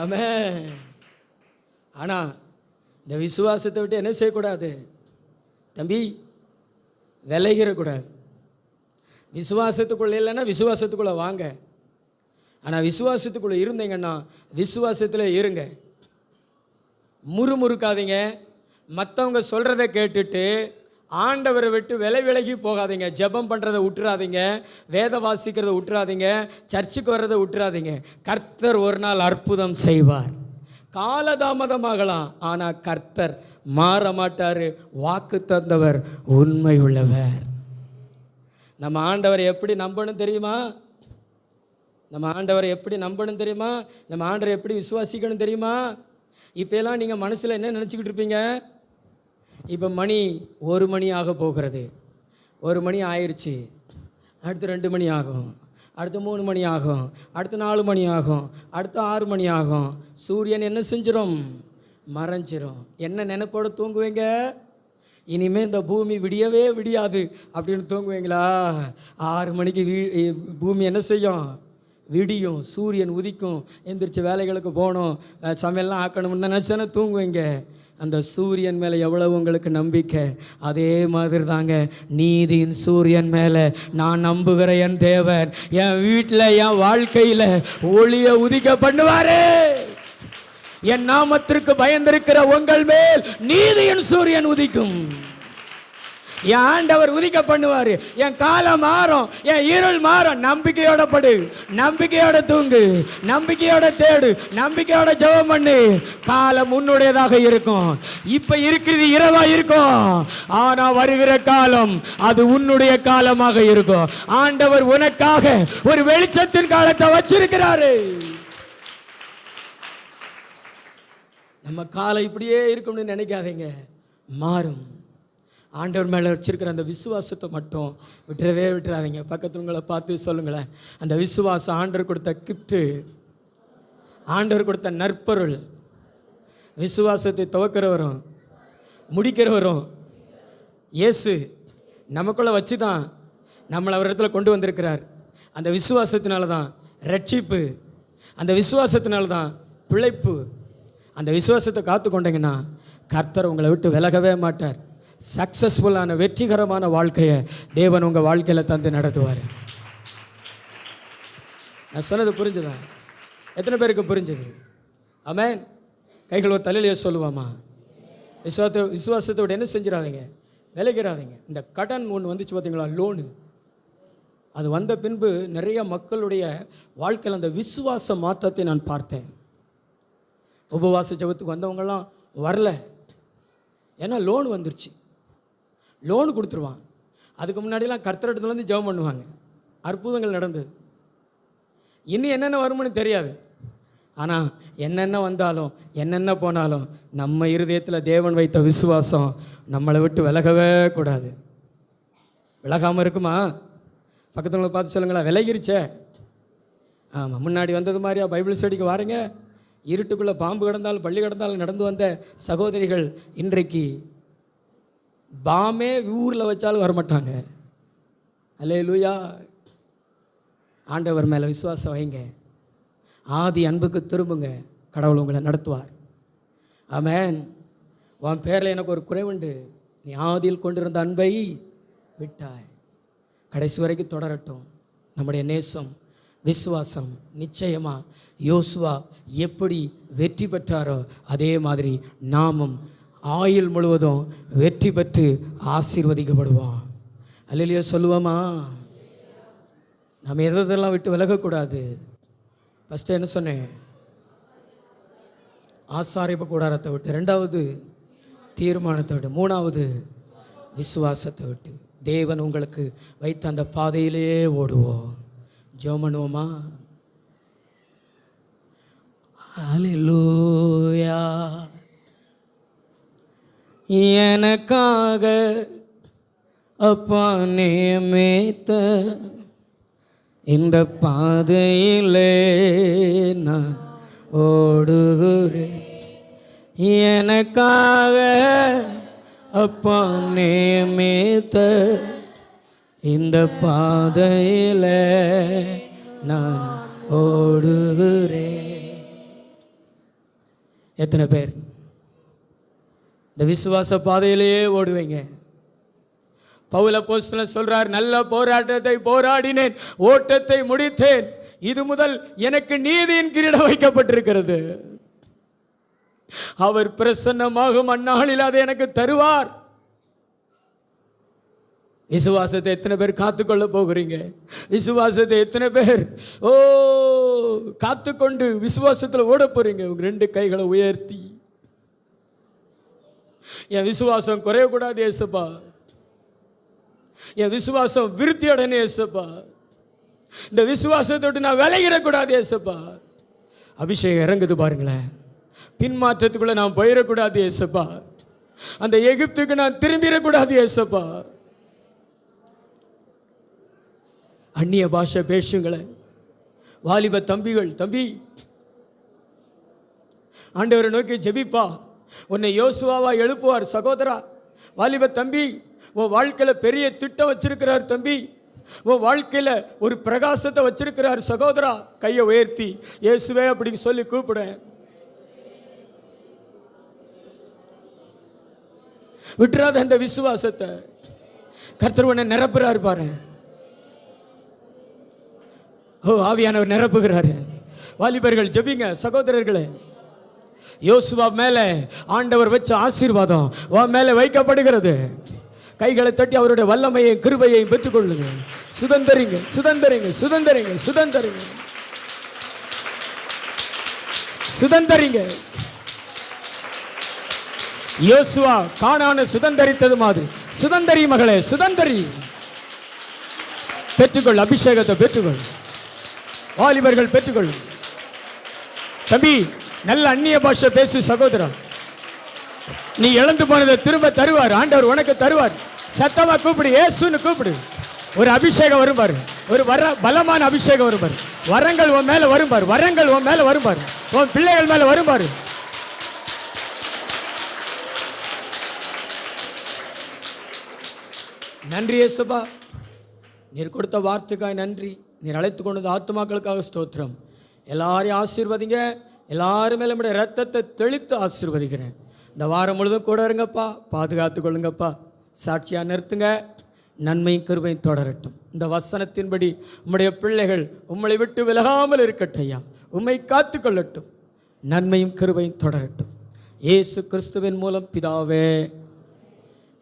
ஆமென். ஆனா இந்த விசுவாசத்தை விட்டு என்ன செய்யக்கூடாது தம்பி? விலகிடக்கூடாது. விசுவாசத்துக்குள்ளே இல்லைன்னா விசுவாசத்துக்குள்ளே வாங்க. ஆனால் விசுவாசத்துக்குள்ளே இருந்தீங்கன்னா விசுவாசத்தில் இருங்க. முறுமுறுக்காதீங்க. மற்றவங்க சொல்கிறத கேட்டுட்டு ஆண்டவரை விட்டு விலகி போகாதீங்க. ஜெபம் பண்ணுறதை விட்டுறாதீங்க, வேத வாசிக்கிறத விட்டுறாதீங்க, சர்ச்சுக்கு வர்றதை விட்டுறாதீங்க. கர்த்தர் ஒரு நாள் அற்புதம் செய்வார். காலதாமதமாகலாம், ஆனால் கர்த்தர் மாற மாட்டார். வாக்கு தந்தவர் உண்மை உள்ளவர். நம்ம ஆண்டவரை எப்படி நம்பணும் தெரியுமா? நம்ம ஆண்டவரை எப்படி நம்பணும் தெரியுமா? நம்ம ஆண்டவரை எப்படி விசுவாசிக்கணும் தெரியுமா? இப்போலாம் நீங்கள் மனசில் என்ன நினச்சிக்கிட்டு இருப்பீங்க? இப்போ மணி 1 மணி ஆக போகிறது, 1 மணி ஆயிடுச்சு, அடுத்து 2 மணி ஆகும், அடுத்து 3 மணி ஆகும், அடுத்து 4 மணி ஆகும், அடுத்து 6 மணி ஆகும். சூரியன் என்ன செஞ்சிடும்? மறைஞ்சிரும். என்ன நினைப்போடு தூங்குவீங்க? இனிமேல் இந்த பூமி விடியவே விடியாது அப்படின்னு தூங்குவீங்களா? 6 மணிக்கு பூமி என்ன செய்யும்? விடியும், சூரியன் உதிக்கும், எந்திரிச்சு வேலைகளுக்கு போகணும், சமையல்லாம் ஆக்கணும்னு நினச்சானே தூங்குவீங்க. அந்த சூரியன் மேலே எவ்வளவு உங்களுக்கு நம்பிக்கை, அதே மாதிரி தாங்க நீதியின் சூரியன் மேலே நான் நம்புகிற என் தேவன் என் வீட்டில், என் வாழ்க்கையில் ஒளியை உதிக்க பண்ணுவாரு. என் நாமத்திற்கு பயந்திருக்கிற உங்கள் மேல் நீதியின் சூரியன் உதிக்கும். என் ஆண்டவர் உதிக்க பண்ணுவார், என் காலம் மாறும், என் இருள் மாறும். நம்பிக்கையோட படு, நம்பிக்கையோட தூங்கு, நம்பிக்கையோட தேடு, நம்பிக்கையோட ஜெபம் பண்ணு. காலம் உன்னுடையதாக இருக்கும். இப்ப இருக்கிறது இரவா இருக்கும், ஆனா வருகிற காலம் அது உன்னுடைய காலமாக இருக்கும். ஆண்டவர் உனக்காக ஒரு வெளிச்சத்தின் காலத்தை வச்சிருக்கிறாரு. நம்ம காலம் இப்படியே இருக்கும்னு நினைக்காதீங்க, மாறும். ஆண்டவர் மேலே வச்சிருக்கிற அந்த விசுவாசத்தை மட்டும் விட்டுறாதீங்க. பக்கத்தில் உங்களை பார்த்து சொல்லுங்களேன், அந்த விசுவாசம் ஆண்டவர் கொடுத்த கிஃப்ட்டு, ஆண்டவர் கொடுத்த நற்பொருள். விசுவாசத்தை துவக்கிறவரும் முடிக்கிறவரும் இயேசு நமக்குள்ளே வச்சு தான் நம்மளை அவர் இடத்துல கொண்டு வந்திருக்கிறார். அந்த விசுவாசத்தினால தான் ரட்சிப்பு, அந்த விசுவாசத்தினால தான் பிழைப்பு. அந்த விசுவாசத்தை காத்து கொண்டீங்கன்னா கர்த்தர் உங்களை விட்டு விலகவே மாட்டார். சக்ஸஸ்ஃபுல்லான வெற்றிகரமான வாழ்க்கையை தேவன் உங்கள் வாழ்க்கையில் தந்து நடத்துவார். நான் சொன்னது புரிஞ்சுதா? எத்தனை பேருக்கு புரிஞ்சுது? ஆமென். கைகள் ஒரு தலையிலேயே சொல்லுவாமா? விசுவாசத்தோடு என்ன செஞ்சிடாதீங்க, விலகிறாதீங்க. இந்த கடன் ஒன்று வந்துச்சு பார்த்தீங்களா, லோனு. அது வந்த பின்பு நிறைய மக்களுடைய வாழ்க்கையில் அந்த விசுவாச மாற்றத்தை நான் பார்த்தேன். உபவாச ஜெபத்துக்கு வந்தவங்கெல்லாம் வரல, ஏன்னா லோன் வந்துருச்சு. லோன் கொடுத்துருவான். அதுக்கு முன்னாடிலாம் கர்த்தரிடத்துலேருந்து ஜெபம் பண்ணுவாங்க, அற்புதங்கள் நடந்தது. இன்னும் என்னென்ன வரும்னு தெரியாது. ஆனால் என்னென்ன வந்தாலும் என்னென்ன போனாலும் நம்ம இருதயத்தில் தேவன் வைத்த விசுவாசம் நம்மளை விட்டு விலகவே கூடாது. விலகாமல் இருக்குமா? பக்கத்துல பார்த்து சொல்லுங்களா, விலகிருச்சே. ஆமாம், முன்னாடி வந்தது மாதிரியா பைபிள் ஸ்டடிக்கு வாருங்க. இருட்டுக்குள்ளே பாம்பு கிடந்தாலும் பள்ளி கிடந்தாலும் நடந்து வந்த சகோதரிகள் இன்றைக்கு பாமே ஊரில் வச்சாலும் வரமாட்டாங்க. அல்லேலூயா. ஆண்டவர் மேலே விசுவாசம் வைங்க, ஆதி அன்புக்கு திரும்புங்க, கடவுள் உங்களை நடத்துவார். ஆமென். உன் பேரில் எனக்கு ஒரு குறைவுண்டு, நீ ஆதியில் கொண்டிருந்த அன்பை விட்டாய். கடைசி வரைக்கும் தொடரட்டும் நம்முடைய நேசம், விசுவாசம். நிச்சயமாக யோசுவா எப்படி வெற்றி பெற்றாரோ அதே மாதிரி நாமும் ஆயுள் முழுவதும் வெற்றி பெற்று ஆசீர்வதிக்கப்படுவோம். அல்லேலூயா சொல்லுவோமா? நம்ம எதெல்லாம் விட்டு விலகக்கூடாது. ஃபஸ்ட்டு என்ன சொன்னேன்? ஆசாரிப்பு கூடாரத்தை விட்டு, ரெண்டாவது தீர்மானத்தை விட்டு, மூணாவது விசுவாசத்தை விட்டு. தேவன் உங்களுக்கு வைத்த அந்த பாதையிலே ஓடுவோம். ஜெபம் பண்ணுவோமா? அல்லேலூயா. எனக்காக அப்பா நியமித்த இந்த பாதையிலே நான் ஓடுகிறேன். எனக்காக அப்பா நியமித்த இந்த பாதையில நான் ஓடுகிறேன். எத்தனை பேர் இந்த விசுவாச பாதையிலேயே ஓடுவீங்க? பவுல் அப்போஸ்தலன் சொல்றார், நல்ல போராட்டத்தை போராடினேன், ஓட்டத்தை முடித்தேன், இது முதல் எனக்கு நீதியின் கிரீடம் வைக்கப்பட்டிருக்கிறது. அவர் பிரசன்னமாகும் அந்நாளில் அதை எனக்கு தருவார். விசுவாசத்தை எத்தனை பேர் காத்துக்கொள்ள போகிறீங்க? விசுவாசத்தை எத்தனை பேர் காத்துக்கொண்டு விசுவாசத்தில் ஓட போறீங்க? உங்க ரெண்டு கைகளை உயர்த்தி, என் விசுவாசம் குறையக்கூடாது ஏசப்பா, என் விசுவாசம் விருத்தி அடையணும் ஏசப்பா, இந்த விசுவாசத்தோடு நான் விலகிடக்கூடாது ஏசப்பா. அபிஷேகம் இறங்குது பாருங்களேன். பின்மாற்றத்துக்குள்ள நான் போயிடக்கூடாது ஏசப்பா, அந்த எகிப்துக்கு நான் திரும்பிடக்கூடாது ஏசப்பா. அந்நிய பாஷை பேசுங்களேன் வாலிப தம்பிகள். தம்பி, ஆண்டவரை நோக்கி ஜெபிப்பா, உன்னை யோசுவாவா எழுப்புவார். சகோதரா, வாலிப தம்பி, உன் வாழ்க்கையில் பெரிய திட்டம் வச்சிருக்கிறார் தம்பி, உன் வாழ்க்கையில் ஒரு பிரகாசத்தை வச்சிருக்கிறார் சகோதரா. கையை உயர்த்தி இயேசுவே அப்படின்னு சொல்லி கூப்பிட. விட்டுறாத அந்த விசுவாசத்தை. கர்த்தர் உன்னை நிரப்புறாரு பாரு. ஆவியானவர் நிரப்புகிறாரு. வாலிபர்கள் ஜெபிங்க. சகோதரர்களே, யோசுவா மேலே ஆண்டவர் வச்ச ஆசீர்வாதம் உன் மேலே வைக்கப்படுகிறது. கைகளை தட்டி அவருடைய வல்லமையை கிருபையை பெற்றுக்கொள்ளுங்க. சுதந்தரிங்க, சுதந்தரிங்க, சுதந்தரிங்க, சுதந்தரிங்க, சுதந்தரிங்க. யோசுவா கானானை சுதந்தரித்தது மாதிரி சுதந்தரி மகளே, சுதந்தரி. பெற்றுக்கொள், அபிஷேகத்தை பெற்றுக்கொள். வாலிபர்கள் பெற்றுக்கொள். தம்பி, நல்ல அந்நிய பாஷை பேசு சகோதரா. நீ இழந்து போனதை திரும்ப தருவார். ஆண்டவர் உனக்கு தருவார். சத்தமா கூப்பிடு, இயேசுன்னு கூப்பிடு. ஒரு அபிஷேகம் வரும் பாரு, ஒரு பலமான அபிஷேகம் வரும் பாரு. வரங்கள் உன் மேல வரும் பாரு, வரங்கள் உன் மேல வரும் பாரு, உன் பிள்ளைகள் மேல வரும் பாரு. நன்றி இயேசுப்பா, நீர் கொடுத்த வார்த்தைக்காய் நன்றி. நீர் அழைத்து கொண்டது ஆத்துமாக்களுக்காக ஸ்தோத்திரம். எல்லாரையும் ஆசீர்வதிங்க. எல்லாரும் மேலே நம்முடைய ரத்தத்தை தெளித்து ஆசீர்வதிக்கிறேன். இந்த வாரம் முழுதும் கூட இருங்கப்பா, பாதுகாத்து கொள்ளுங்கப்பா. சாட்சியாக நிறுத்துங்க. நன்மையும் கிருபையும் தொடரட்டும். இந்த வசனத்தின்படி உம்முடைய பிள்ளைகள் உம்மை விட்டு விலகாமல் இருக்கட்டும் ஐயா. உம்மை காத்து கொள்ளட்டும். நன்மையும் கிருபையும் தொடரட்டும். இயேசு கிறிஸ்துவின் மூலம் பிதாவே.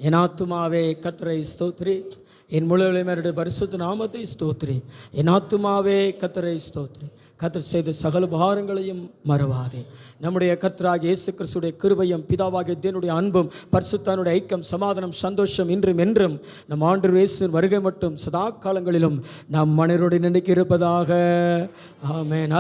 என் ஆத்துமாவே கர்த்தரை ஸ்தோத்திரி, என் முழுவதுடைய பரிசுத்த நாமத்தை ஸ்தோத்திரி. என் ஆத்துமாவே கர்த்தரை ஸ்தோத்திரி. கர்த்தர் செய்த சகல பாரங்களையும் மறவாதே. நம்முடைய கர்த்தராகிய இயேசு கிறிஸ்துடைய கிருபையும் பிதாவாகிய தேவனுடைய அன்பும் பரிசுத்தனுடைய ஐக்கியம் சமாதானம் சந்தோஷம் இன்றும் என்றும் நம் ஆண்டவர் இயேசுவின் வருகை மட்டும் சதா காலங்களிலும் நம் மனிதருடைய நினைக்க இருப்பதாக. ஆமென்.